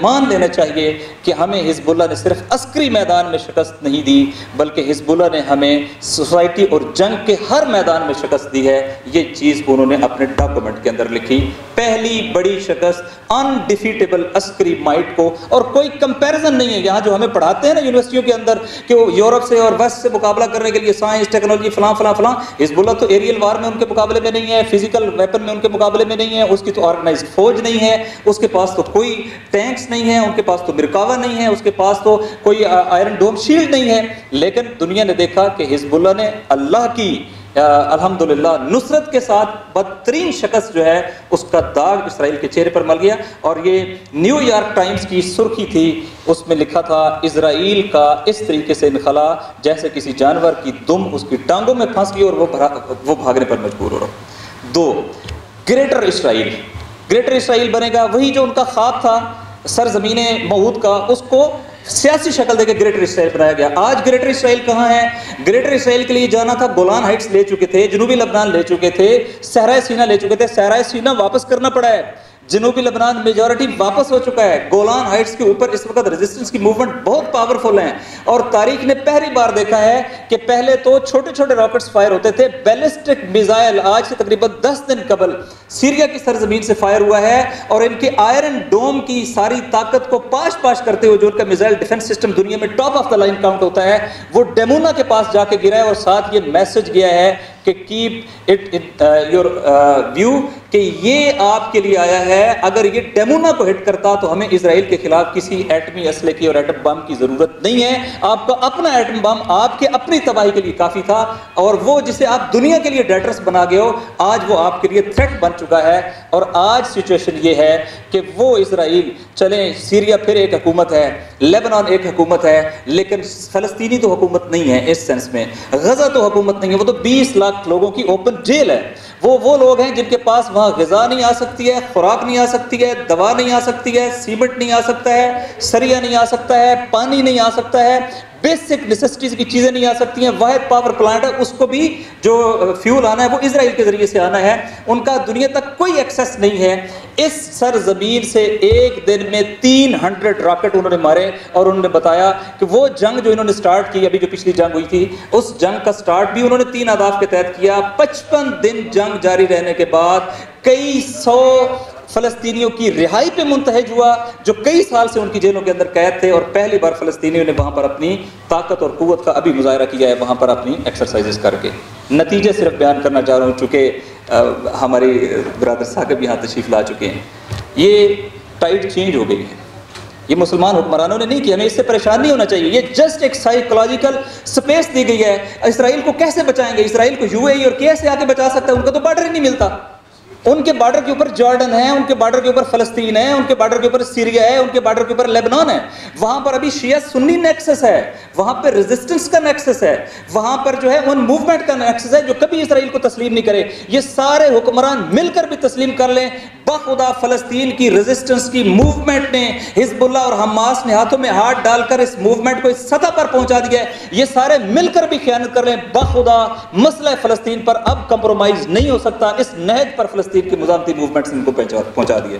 مان لینا چاہیے کہ ہمیں حزب اللہ نے صرف عسکری میدان میں شکست نہیں دی بلکہ حزب اللہ نے ہمیں سوسائٹی اور جنگ کے ہر میدان میں شکست دی ہے. یہ چیز انہوں نے اپنے ڈاکومنٹ کے اندر لکھی. پہلی بڑی شکست انڈیفیٹیبل عسکری مائٹ کو، اور کوئی کمپیریزن نہیں ہے. یہاں جو ہمیں پڑھاتے ہیں نا یونیورسٹیوں کے اندر کہ وہ یورپ سے اور ویسٹ سے مقابلہ کرنے کے لیے سائنس ٹیکنالوجی فلاں فلاں فلاں، حزب اللہ تو ایریل وار میں ان کے مقابلے میں نہیں ہے، فزیکل ویپن میں ان کے مقابلے میں نہیں ہے، اس کی تو آرگنائزڈ فوج نہیں ہے، اس کے پاس تو کوئی ٹینکس نہیں ہے، ان کے پاس تو مرکاوا نہیں ہے، اس کے پاس تو کوئی آئرن ڈوم شیلڈ نہیں ہے. لیکن دنیا نے دیکھا کہ حزب اللہ نے اللہ کی الحمدللہ نصرت کے ساتھ بدترین شکست جو ہے اس کا داغ اسرائیل کے چہرے پر مل گیا. اور یہ نیو یارک ٹائمز کی سرخی تھی، اس میں لکھا تھا اسرائیل کا اس طریقے سے انخلا جیسے کسی جانور کی دم اس کی ٹانگوں میں پھنس گئی اور وہ بھاگنے پر مجبور ہو رہا. 2 گریٹر اسرائیل. گریٹر اسرائیل بنے گا وہی جو ان کا خواب تھا سرزمین موعود کا، اس کو سیاسی شکل دے کے گریٹر اسرائیل بنایا گیا. آج گریٹر اسرائیل کہاں ہے؟ گریٹر اسرائیل کے لیے جانا تھا، گولان ہائٹس لے چکے تھے، جنوبی لبنان لے چکے تھے، صحرائے سینا لے چکے تھے. صحرائے سینا واپس کرنا پڑا ہے، جنوبی لبنان میجورٹی واپس ہو چکا ہے. گولان ہائٹس کے اوپر اس وقت ریزسٹنس کی موومنٹ بہت پاورفل ہیں، اور تاریخ نے پہلی بار دیکھا ہے کہ پہلے تو چھوٹے چھوٹے راکٹس فائر ہوتے تھے. بیلسٹک میزائل آج سے تقریباً 10 دن قبل سیریا کی سرزمین سے فائر ہوا ہے، اور ان کے آئرن ڈوم کی ساری طاقت کو پاش کرتے ہوئے جو ان کا میزائل ڈیفنس سسٹم دنیا میں top of the line count ہوتا ہے، وہ ڈیمونا کے پاس جا کے گرا ہے. اور ساتھ یہ میسج گیا ہے کہ keep it in your view, کہ یہ آپ کے لیے آیا ہے. اگر یہ ڈیمونا کو ہٹ کرتا تو ہمیں اسرائیل کے خلاف کسی ایٹمی اسلحے کی اور ایٹم بم کی ضرورت نہیں ہے. آپ کا اپنا ایٹم بم آپ کے اپنی تباہی کے لیے کافی تھا، اور وہ جسے آپ دنیا کے لیے ڈیٹرس بنا گئے ہو آج وہ آپ کے لیے تھریٹ بن چکا ہے. اور آج سچویشن یہ ہے کہ وہ اسرائیل چلیں، سیریا پھر ایک حکومت ہے، لیبنان ایک حکومت ہے، لیکن فلسطینی تو حکومت نہیں ہے اس سینس میں. غزہ تو حکومت نہیں ہے، وہ تو 20 لاکھ لوگوں کی اوپن جیل ہے. وہ لوگ ہیں جن کے پاس وہاں غذا نہیں آ سکتی ہے، خوراک نہیں آ سکتی ہے، دوا نہیں آ سکتی ہے، سیمنٹ نہیں آ سکتا ہے، سریا نہیں آ سکتا ہے، پانی نہیں آ سکتا ہے، بیسک نیسیسٹیز کی چیزیں نہیں آ سکتی ہیں. واحد پاور پلانٹ ہے، اس کو بھی جو فیول آنا ہے وہ اسرائیل کے ذریعے سے آنا ہے. ان کا دنیا تک کوئی ایکسیس نہیں ہے. اس سرزمین سے ایک دن میں 300 راکٹ انہوں نے مارے، اور انہوں نے بتایا کہ وہ جنگ جو انہوں نے سٹارٹ کی، ابھی جو پچھلی جنگ ہوئی تھی، اس جنگ کا سٹارٹ بھی انہوں نے 3 اہداف کے تحت کیا. 55 دن جنگ جاری رہنے کے بعد کئی 100 فلسطینیوں کی رہائی پہ منتہج ہوا جو کئی سال سے ان کی جیلوں کے اندر قید تھے، اور پہلی بار فلسطینیوں نے وہاں پر اپنی طاقت اور قوت کا ابھی مظاہرہ کیا ہے وہاں پر اپنی ایکسرسائزز کر کے. نتیجے صرف بیان کرنا چاہ رہا ہوں چونکہ ہماری برادر صاحب بھی یہاں تشریف لا چکے ہیں. یہ ٹائٹ چینج ہو گئی ہے، یہ مسلمان حکمرانوں نے نہیں کیا. ہمیں اس سے پریشان نہیں ہونا چاہیے. یہ جسٹ ایک سائیکولوجیکل سپیس دی گئی ہے. اسرائیل کو کیسے بچائیں گے؟ اسرائیل کو یو اے ای اور کیسے آ کے بچا سکتا ہے؟ ان کا تو بارڈر ہی نہیں ملتا. ان کے بارڈر کے اوپر جارڈن ہے، ان کے بارڈر کے اوپر فلسطین ہے، ان کے بارڈر کے اوپر سیریا ہے، ان کے بارڈر کے اوپر لیبنان ہے. وہاں پر ابھی شیعہ سنی نیکسس ہے، وہاں پہ ریزسٹنس کا نیکسس ہے، وہاں پر جو ہے ان موومنٹ کا نیکسس ہے جو کبھی اسرائیل کو تسلیم نہیں کرے. یہ سارے حکمران مل کر بھی تسلیم کر لیں، بخدا فلسطین کی ریزسٹنس کی موومنٹ نے، حزب اللہ اور حماس نے ہاتھوں میں ہاتھ ڈال کر اس موومنٹ کو اس سطح پر پہنچا دیا ہے. یہ سارے مل کر بھی خیانت کر لیں، بخدا مسئلہ فلسطین پر اب کمپرومائز نہیں ہو سکتا. اس نہج پر فلسطین کی مزاحمتی موومنٹ سے ان کو پہنچا دیا.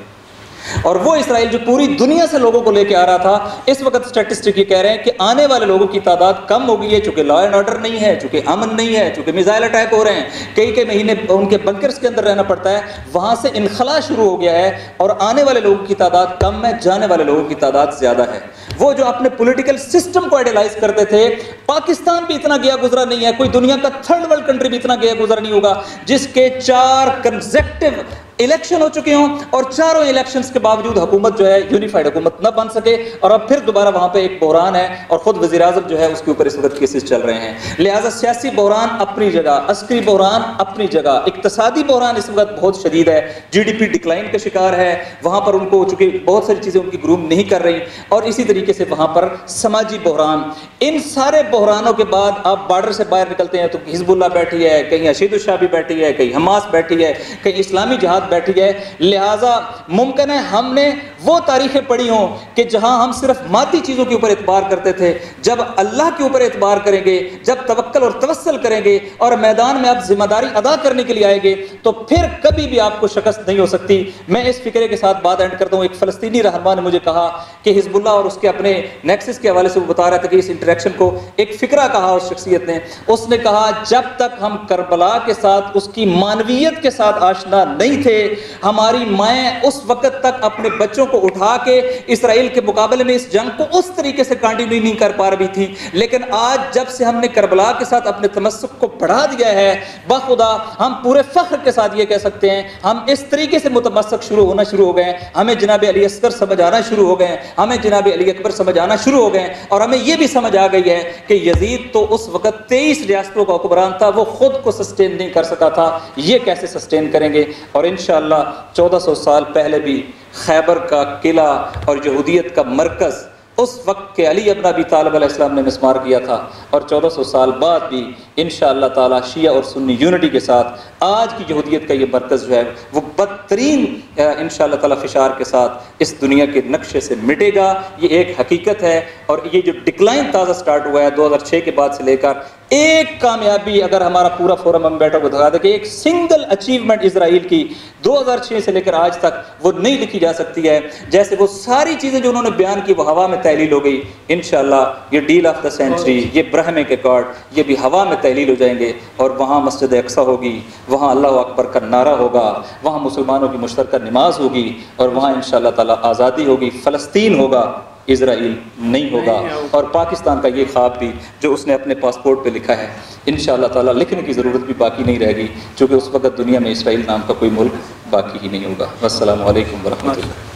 اور وہ اسرائیل جو پوری دنیا سے لوگوں کو لے کے آ رہا تھا، اس وقت سٹیٹسٹک یہ کہہ رہے ہیں کہ آنے والے لوگوں کی تعداد کم ہو گئی ہے، چونکہ لا اینڈ آرڈر نہیں ہے، چونکہ امن نہیں ہے، چونکہ میزائل اٹیک ہو رہے ہیں، کئی مہینے ان کے بنکرز کے اندر رہنا پڑتا ہے. وہاں سے انخلا شروع ہو گیا ہے، اور آنے والے لوگوں کی تعداد کم ہے، جانے والے لوگوں کی تعداد زیادہ ہے. وہ جو اپنے پولیٹیکل سسٹم کو آئیڈیلائز کرتے تھے، پاکستان بھی اتنا گیا گزرا نہیں ہے، کوئی دنیا کا 3rd ورلڈ کنٹری بھی اتنا گیا گزرا نہیں ہوگا جس کے 4 کنزیکٹیو الیکشن ہو چکے ہوں اور چاروں الیکشنز کے باوجود حکومت جو ہے یونیفائڈ حکومت نہ بن سکے، اور اب پھر دوبارہ وہاں پہ ایک بحران ہے اور خود وزیر اعظم جو ہے اس کے اوپر اس وقت کیسز چل رہے ہیں۔ لہٰذا سیاسی بحران اپنی جگہ، عسکری بحران اپنی جگہ، اقتصادی بحران اس وقت بہت شدید ہے، جی ڈی پی ڈکلائن کا شکار ہے، وہاں پر ان کو چونکہ بہت ساری چیزیں ان کی گروم نہیں کر رہی، اور اسی طریقے سے وہاں پر سماجی بحران۔ ان سارے بحرانوں کے بعد آپ بارڈر سے باہر نکلتے ہیں تو حزب اللہ بیٹھی ہے، کہیں اشید الشاہ بھی بیٹھی ہے، کہیں حماس بیٹھی ہے، کہیں اسلامی جہاد بیٹھی ہے۔ لہٰذا ممکن ہے ہم نے وہ تاریخیں پڑھی ہوں کہ جہاں ہم صرف مادی چیزوں کے اوپر اعتبار کرتے تھے، جب اللہ کے اوپر اعتبار کریں گے، جب توکل اور توسل کریں گے اور میدان میں آپ ذمہ داری ادا کرنے کے لیے آئیں گے تو پھر کبھی بھی آپ کو شکست نہیں ہو سکتی۔ میں اس فکرے کے ساتھ بات اینڈ کرتا ہوں۔ ایک فلسطینی رہنما نے مجھے کہا کہ حزب اللہ اور اس کے اپنے نیکسس کے حوالے سے وہ بتا رہا تھا کہ اس انٹریکشن کو ایک فکرہ کہا اس شخصیت نے، اس نے کہا جب تک ہم کربلا کے ساتھ اس کی معنویت کے ساتھ آشنا نہیں تھے، ہماری مائیں اس وقت تک اپنے بچوں کو اٹھا کے اسرائیل کے مقابلے میں اس جنگ کو اس طریقے سے کنٹینیو نہیں کر پا رہی تھی، لیکن آج جب سے ہم نے کربلا کے ساتھ اپنے تمسک کو بڑھا دیا ہے، بخدا ہم پورے فخر کے ساتھ یہ کہہ سکتے ہیں ہم اس طریقے سے متمسک ہونا شروع ہو گئے ہیں، ہمیں جناب علی اصغر سمجھ آنا شروع ہو گئے ہیں، ہمیں جناب علی اکبر سمجھ آنا شروع ہو گئے ہیں، اور ہمیں یہ بھی سمجھ آ گئی ہے کہ یزید تو اس وقت 23 ریاستوں کا حکمران تھا، وہ خود کو سسٹین نہیں کر سکا تھا، یہ کیسے سسٹین کریں گے؟ اور انشاءاللہ 1400 سال پہلے بھی خیبر کا قلعہ اور یہودیت کا مرکز اس وقت کے علی ابن ابی طالب علیہ السلام نے مسمار کیا تھا، اور 1400 سال بعد بھی انشاءاللہ تعالی شیعہ اور سنی یونٹی کے ساتھ آج کی یہودیت کا یہ مرکز جو ہے وہ بدترین انشاءاللہ تعالی فشار کے ساتھ اس دنیا کے نقشے سے مٹے گا۔ یہ ایک حقیقت ہے، اور یہ جو ڈکلائن تازہ سٹارٹ ہوا ہے 2006 کے بعد سے لے کر، ایک کامیابی اگر ہمارا پورا فورم ہم بیٹھا کو دکھا دے کہ ایک سنگل اچیومنٹ اسرائیل کی 2006 سے لے کر آج تک وہ نہیں لکھی جا سکتی ہے، جیسے وہ ساری چیزیں جو انہوں نے بیان کی وہ ہوا میں تحلیل ہو گئی۔ انشاءاللہ یہ ڈیل آف دا سینچری، یہ برہمے کے کارڈ، یہ بھی ہوا میں تحلیل ہو جائیں گے، اور وہاں مسجد اقصیٰ ہوگی، وہاں اللہ اکبر کا نعرہ ہوگا، وہاں مسلمانوں کی مشترکہ نماز ہوگی، اور وہاں انشاءاللہ تعالی آزادی ہوگی، فلسطین ہوگا، اسرائیل نہیں ہوگا۔ اور پاکستان کا یہ خواب بھی جو اس نے اپنے پاسپورٹ پہ لکھا ہے انشاءاللہ تعالی لکھنے کی ضرورت بھی باقی نہیں رہے گی، چونکہ اس وقت دنیا میں اسرائیل نام کا کوئی ملک باقی ہی نہیں ہوگا۔ والسلام علیکم ورحمۃ اللہ۔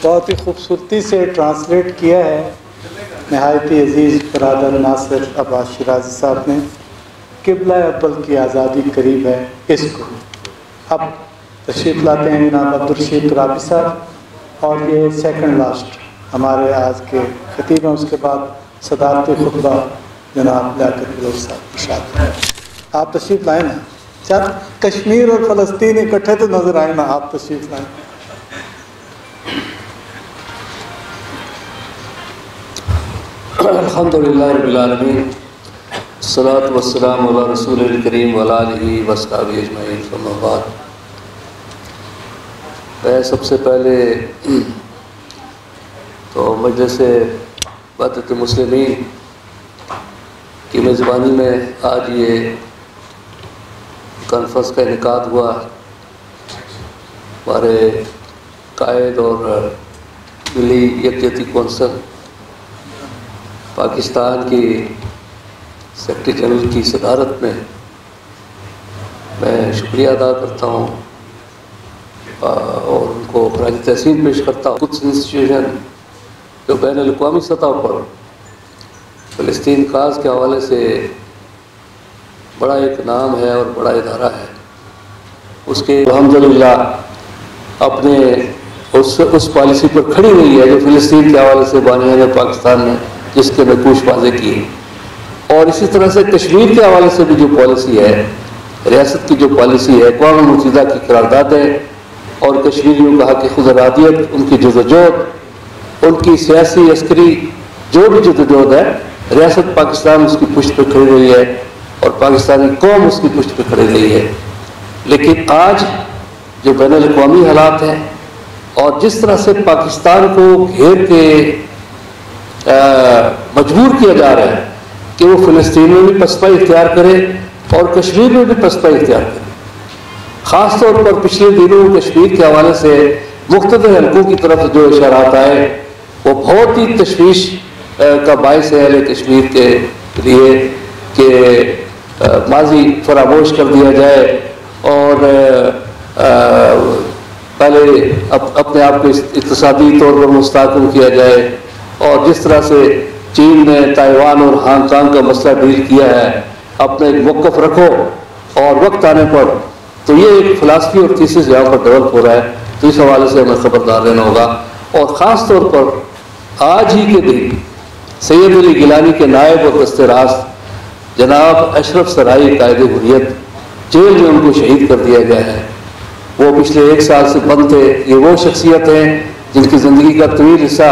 بہت ہی خوبصورتی سے ٹرانسلیٹ کیا ہے نہایت ہی عزیز برادر ناصر عباس شیرازی صاحب نے۔ قبلہ اول کی آزادی قریب ہے، اس کو اب تشریف لاتے ہیں جناب عبدالرشید ترابی صاحب، اور یہ سیکنڈ لاسٹ ہمارے آج کے خطیب ہیں۔ اس کے بعد صدارتی خطبہ جناب لیاقت بلوچ صاحب ارشاد۔ آپ تشریف لائیں نا، چل کشمیر اور فلسطین اکٹھے تو نظر آئے نا، آپ تشریف لائیں۔ الحمدللہ رب العالمین، الصلاۃ والسلام علی رسول الکریم وعلی آلہ وصحبہ اجمعین، اما بعد۔ میں سب سے پہلے تو مجلس وحدت المسلمین کی میزبانی میں آج یہ کانفرنس کا انعقاد ہوا، ہمارے قائد اور ملی یکجہتی کونسل پاکستان کی سیکرٹری جنرل کی صدارت میں میں شکریہ ادا کرتا ہوں اور ان کو خراج تحسین پیش کرتا ہوں۔ قدس انسٹیٹیوشن جو بین الاقوامی سطح پر فلسطین کاز کے حوالے سے بڑا ایک نام ہے اور بڑا ادارہ ہے، اس کے الحمدللہ اپنے اس پالیسی پر کھڑی ہوئی ہے جو فلسطین کے حوالے سے بانیان پاکستان نے جس کے نقوش واضح کی، اور اسی طرح سے کشمیر کے حوالے سے بھی جو پالیسی ہے، ریاست کی جو پالیسی ہے، اقوام متحدہ کی قراردادیں اور کشمیریوں کا حق خود ارادیت، ان کی جدوجہد، ان کی سیاسی عسکری جو بھی جدوجہد ہے، ریاست پاکستان اس کی پشت پہ کھڑی رہی ہے اور پاکستانی قوم اس کی پشت پہ کھڑی رہی ہے۔ لیکن آج جو بین الاقوامی حالات ہیں اور جس طرح سے پاکستان کو گھیر کے مجبور کیا جا رہا ہے کہ وہ فلسطین میں بھی پسپائی اختیار کرے اور کشمیر میں بھی پسپائی اختیار کرے، خاص طور پر پچھلے دنوں کشمیر کے حوالے سے مختلف حلقوں کی طرف جو اشارات آئے وہ بہت ہی تشویش کا باعث ہے اہل کشمیر کے لیے کہ ماضی فراموش کر دیا جائے اور پہلے اپنے آپ کو اقتصادی طور پر مستحکم کیا جائے، اور جس طرح سے چین نے تائیوان اور ہانگ کانگ کا مسئلہ ڈیل کیا ہے، اپنا ایک موقف رکھو، اور وقت آنے پر تو یہ ایک فلاسفی اور تھیسس یہاں پر ڈیولپ ہو رہا ہے، تو اس حوالے سے ہمیں خبردار رہنا ہوگا۔ اور خاص طور پر آج ہی کے دن سید علی گیلانی کے نائب اور دست راست جناب اشرف سرائی قائد حریت جیل میں ان کو شہید کر دیا گیا ہے۔ وہ پچھلے 1 سال سے بند تھے۔ یہ وہ شخصیت ہیں جن کی زندگی کا طویل حصہ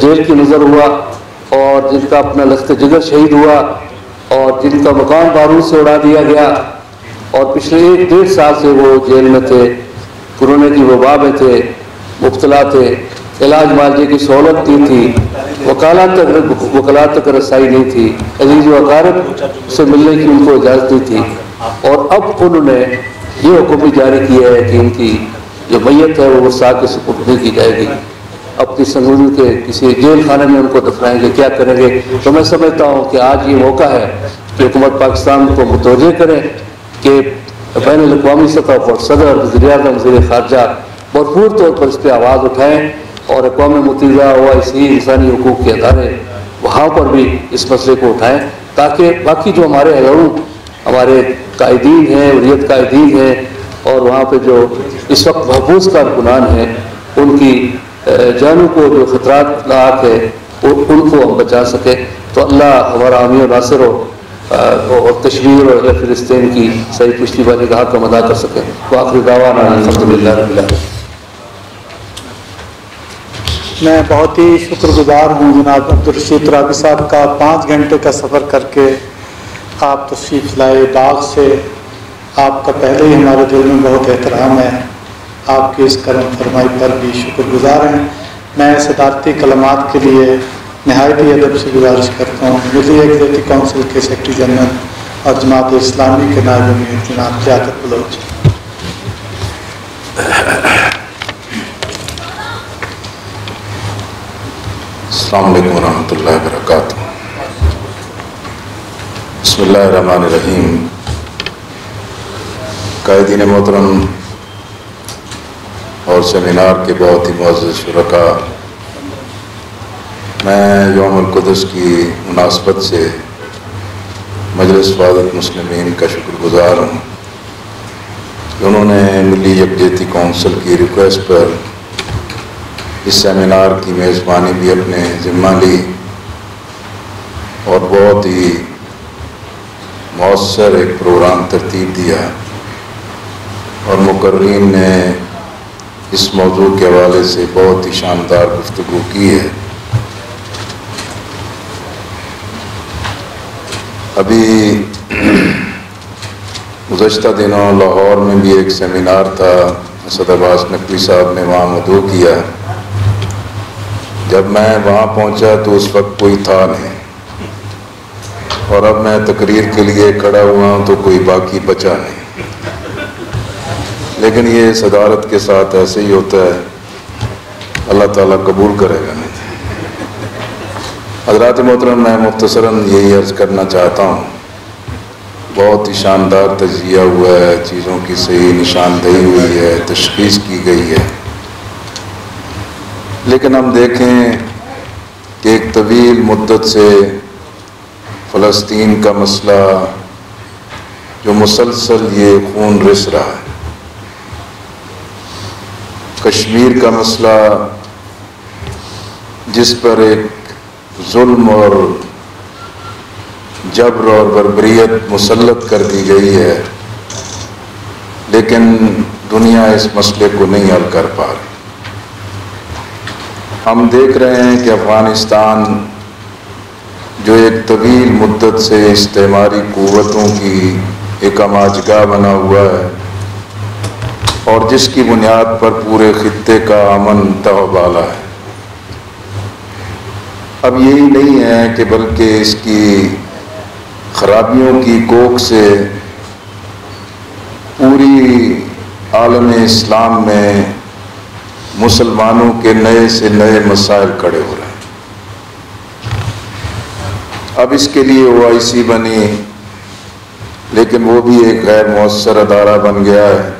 جیل کی نظر ہوا، اور جن کا اپنا لخت جگر شہید ہوا، اور جن کا مکان بارود سے اڑا دیا گیا، اور پچھلے 1-1.5 سال سے وہ جیل میں تھے، کورونا کی وبا میں تھے، مبتلا تھے، علاج معالجے کی سہولت نہیں تھی، وکالات تک رسائی نہیں تھی، عزیز و اقارب سے ملنے کی ان کو اجازت نہیں تھی، اور اب انہوں نے یہ حکم بھی جاری کیا ہے کہ ان کی جو میت ہے وہ ورثاء کے سپرد نہیں کی جائے گی، اپنی سنگرود کے کسی جیل خانے میں ان کو دفنائیں گے، کیا کریں گے؟ تو میں سمجھتا ہوں کہ آج یہ موقع ہے کہ حکومت پاکستان کو متوجہ کریں کہ بین الاقوامی سطح پر صدر، وزیر اعظم، وزیر خارجہ بھرپور طور پر اس پہ آواز اٹھائیں، اور اقوام متحدہ OIC انسانی حقوق کے ادارے وہاں پر بھی اس مسئلے کو اٹھائیں، تاکہ باقی جو ہمارے ہمارے قائدین ہیں، حریت قائدین ہیں، اور وہاں پہ جو اس وقت محفوظ کارکنان ہیں، ان کی جانوں کو جو خطرات لاحق ہے ان کو ہم بچا سکیں۔ تو اللہ ہمارا حامی و ناصر ہو، اور کشمیر اور فلسطین کی صحیح پشتیبانی کا حق ہم ادا کر سکیں۔ وآخر دعوانا الحمدللہ رب العالمین۔ میں بہت ہی شکر گزار ہوں جناب عبدالرشید ترابی صاحب کا، 5 گھنٹے کا سفر کر کے آپ تشریف لائے باغ سے۔ آپ کا پہلے ہی ہمارے دل میں بہت احترام ہے، آپ کی اس کرم فرمائی پر بھی شکر گزار ہیں۔ میں صدارتی کلمات کے لیے نہایت ہی ادب سے گزارش کرتا ہوں ملی ایگزیکٹو کونسل کے سیکرٹری جنرل اور جماعت اسلامی کے نائب امیر جناب قیادت بلوچ۔ السلام علیکم ورحمۃ اللہ وبرکاتہ۔ بسم اللہ الرحمن الرحیم۔ قائدین محترم اور سیمینار کے بہت ہی معزز شرکاء، میں یوم القدس کی مناسبت سے مجلس وحدت مسلمین کا شکر گزار ہوں کہ انہوں نے ملی یکجہتی کونسل کی ریکویسٹ پر اس سیمینار کی میزبانی بھی اپنے ذمہ لی، اور بہت ہی مؤثر ایک پروگرام ترتیب دیا، اور مقررین نے اس موضوع کے حوالے سے بہت ہی شاندار گفتگو کی ہے۔ ابھی گزشتہ دنوں لاہور میں بھی ایک سیمینار تھا، اسد عباس نقوی صاحب نے وہاں مدعو کیا۔ جب میں وہاں پہنچا تو اس وقت کوئی تھا نہیں، اور اب میں تقریر کے لیے کھڑا ہوا ہوں تو کوئی باقی بچا نہیں، لیکن یہ صدارت کے ساتھ ایسے ہی ہوتا ہے، اللہ تعالیٰ قبول کرے گا۔ حضرات محترم، میں مختصراً یہی عرض کرنا چاہتا ہوں، بہت ہی شاندار تجزیہ ہوا ہے، چیزوں کی صحیح نشاندہی ہوئی ہے، تشخیص کی گئی ہے، لیکن ہم دیکھیں کہ ایک طویل مدت سے فلسطین کا مسئلہ جو مسلسل یہ خون رس رہا ہے، کشمیر کا مسئلہ جس پر ایک ظلم اور جبر اور بربریت مسلط کر دی گئی ہے، لیکن دنیا اس مسئلے کو نہیں حل کر پا رہی۔ ہم دیکھ رہے ہیں کہ افغانستان جو ایک طویل مدت سے استعماری قوتوں کی ایک اماجگاہ بنا ہوا ہے، اور جس کی بنیاد پر پورے خطے کا امن تہوبالا ہے، اب یہی نہیں ہے کہ بلکہ اس کی خرابیوں کی کوکھ سے پوری عالم اسلام میں مسلمانوں کے نئے سے نئے مسائل کھڑے ہو رہے ہیں۔ اب اس کے لیے OIC بنی، لیکن وہ بھی ایک غیر مؤثر ادارہ بن گیا ہے۔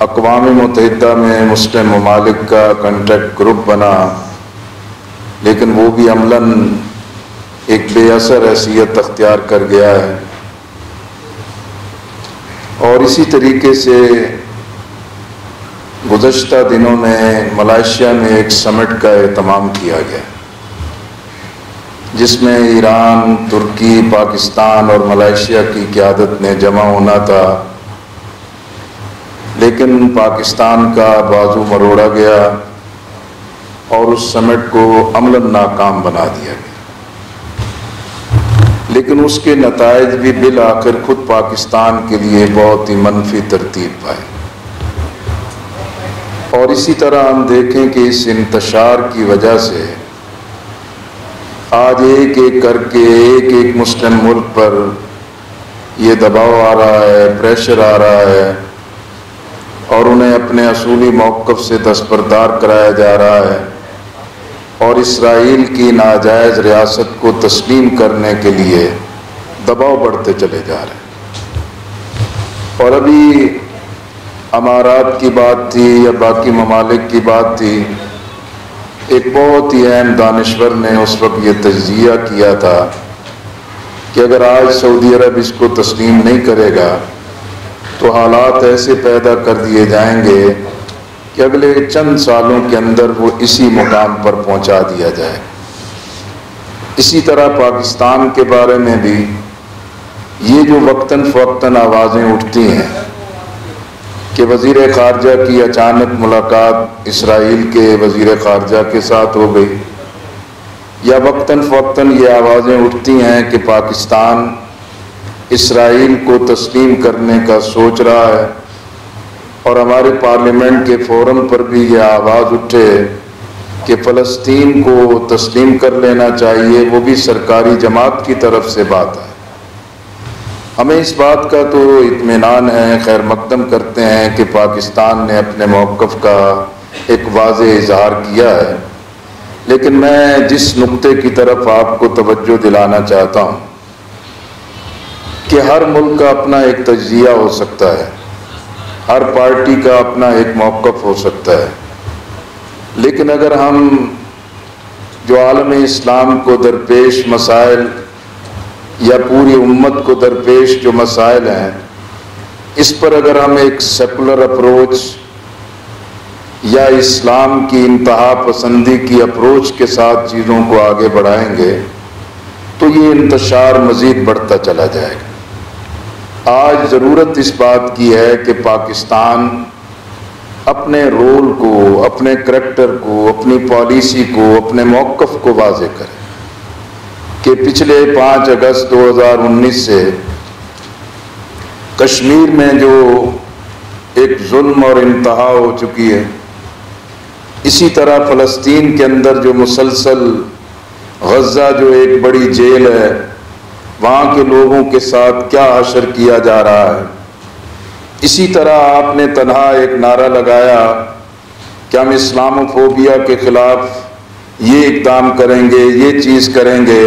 اقوام متحدہ میں مسلم ممالک کا کنٹیکٹ گروپ بنا، لیکن وہ بھی عملاً ایک بے اثر حیثیت اختیار کر گیا ہے۔ اور اسی طریقے سے گزشتہ دنوں میں ملائیشیا میں ایک سمٹ کا اہتمام کیا گیا، جس میں ایران، ترکی، پاکستان اور ملائیشیا کی قیادت نے جمع ہونا تھا، لیکن پاکستان کا بازو مروڑا گیا اور اس سمٹ کو عملاً ناکام بنا دیا گیا۔ لیکن اس کے نتائج بھی بالآخر خود پاکستان کے لیے بہت ہی منفی ترتیب پائے۔ اور اسی طرح ہم دیکھیں کہ اس انتشار کی وجہ سے آج ایک ایک کر کے ایک مسلم ملک پر یہ دباؤ آ رہا ہے، پریشر آ رہا ہے، اور انہیں اپنے اصولی موقف سے دستبردار کرایا جا رہا ہے، اور اسرائیل کی ناجائز ریاست کو تسلیم کرنے کے لیے دباؤ بڑھتے چلے جا رہے ہیں۔ اور ابھی امارات کی بات تھی یا باقی ممالک کی بات تھی، ایک بہت ہی اہم دانشور نے اس وقت یہ تجزیہ کیا تھا کہ اگر آج سعودی عرب اس کو تسلیم نہیں کرے گا تو حالات ایسے پیدا کر دیے جائیں گے کہ اگلے چند سالوں کے اندر وہ اسی مقام پر پہنچا دیا جائے۔ اسی طرح پاکستان کے بارے میں بھی یہ جو وقتاً فوقتاً آوازیں اٹھتی ہیں کہ وزیر خارجہ کی اچانک ملاقات اسرائیل کے وزیر خارجہ کے ساتھ ہو گئی، یا وقتاً فوقتاً یہ آوازیں اٹھتی ہیں کہ پاکستان اسرائیل کو تسلیم کرنے کا سوچ رہا ہے، اور ہمارے پارلیمنٹ کے فورم پر بھی یہ آواز اٹھے کہ فلسطین کو تسلیم کر لینا چاہیے، وہ بھی سرکاری جماعت کی طرف سے بات ہے۔ ہمیں اس بات کا تو اطمینان ہے، خیر مقدم کرتے ہیں کہ پاکستان نے اپنے موقف کا ایک واضح اظہار کیا ہے، لیکن میں جس نقطے کی طرف آپ کو توجہ دلانا چاہتا ہوں کہ ہر ملک کا اپنا ایک تجزیہ ہو سکتا ہے، ہر پارٹی کا اپنا ایک موقف ہو سکتا ہے، لیکن اگر ہم جو عالم اسلام کو درپیش مسائل یا پوری امت کو درپیش جو مسائل ہیں، اس پر اگر ہم ایک سیکولر اپروچ یا اسلام کی انتہا پسندی کی اپروچ کے ساتھ چیزوں کو آگے بڑھائیں گے تو یہ انتشار مزید بڑھتا چلا جائے گا۔ آج ضرورت اس بات کی ہے کہ پاکستان اپنے رول کو، اپنے کریکٹر کو، اپنی پالیسی کو، اپنے موقف کو واضح کرے کہ پچھلے 5 اگست 2019 سے کشمیر میں جو ایک ظلم اور انتہا ہو چکی ہے، اسی طرح فلسطین کے اندر جو مسلسل غزہ جو ایک بڑی جیل ہے، وہاں کے لوگوں کے ساتھ کیا حشر کیا جا رہا ہے، اسی طرح آپ نے تنہا ایک نعرہ لگایا کہ ہم اسلاموفوبیا کے خلاف یہ اقدام کریں گے، یہ چیز کریں گے،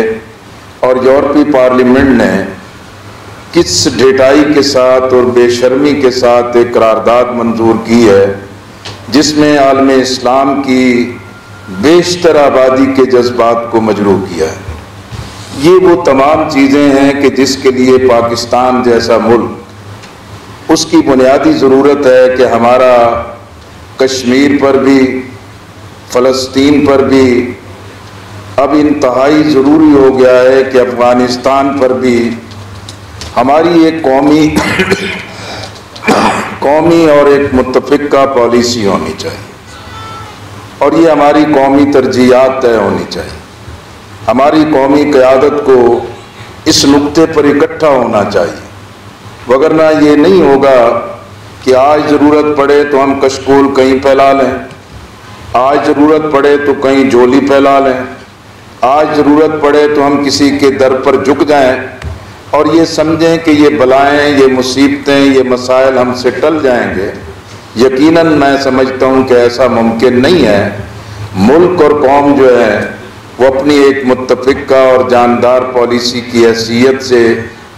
اور یورپی پارلیمنٹ نے کس ڈھیٹائی کے ساتھ اور بے شرمی کے ساتھ ایک قرارداد منظور کی ہے جس میں عالم اسلام کی بیشتر آبادی کے جذبات کو مجروح کیا ہے۔ یہ وہ تمام چیزیں ہیں کہ جس کے لیے پاکستان جیسا ملک، اس کی بنیادی ضرورت ہے کہ ہمارا کشمیر پر بھی، فلسطین پر بھی اب انتہائی ضروری ہو گیا ہے کہ افغانستان پر بھی ہماری ایک قومی اور ایک متفقہ پالیسی ہونی چاہیے، اور یہ ہماری قومی ترجیحات طے ہونی چاہیے۔ ہماری قومی قیادت کو اس نقطے پر اکٹھا ہونا چاہیے، وگرنہ یہ نہیں ہوگا کہ آج ضرورت پڑے تو ہم کشکول کہیں پھیلا لیں، آج ضرورت پڑے تو کہیں جولی پھیلا لیں، آج ضرورت پڑے تو ہم کسی کے در پر جھک جائیں اور یہ سمجھیں کہ یہ بلائیں، یہ مصیبتیں، یہ مسائل ہم سے ٹل جائیں گے۔ یقیناً میں سمجھتا ہوں کہ ایسا ممکن نہیں ہے۔ ملک اور قوم جو ہے وہ اپنی ایک متفقہ اور جاندار پالیسی کی حیثیت سے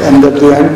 NWM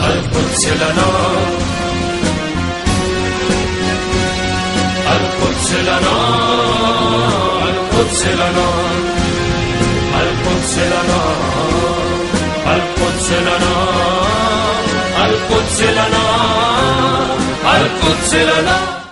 القدس لنا القدس لنا القدس لنا القدس لنا القدس لنا القدس لنا القدس لنا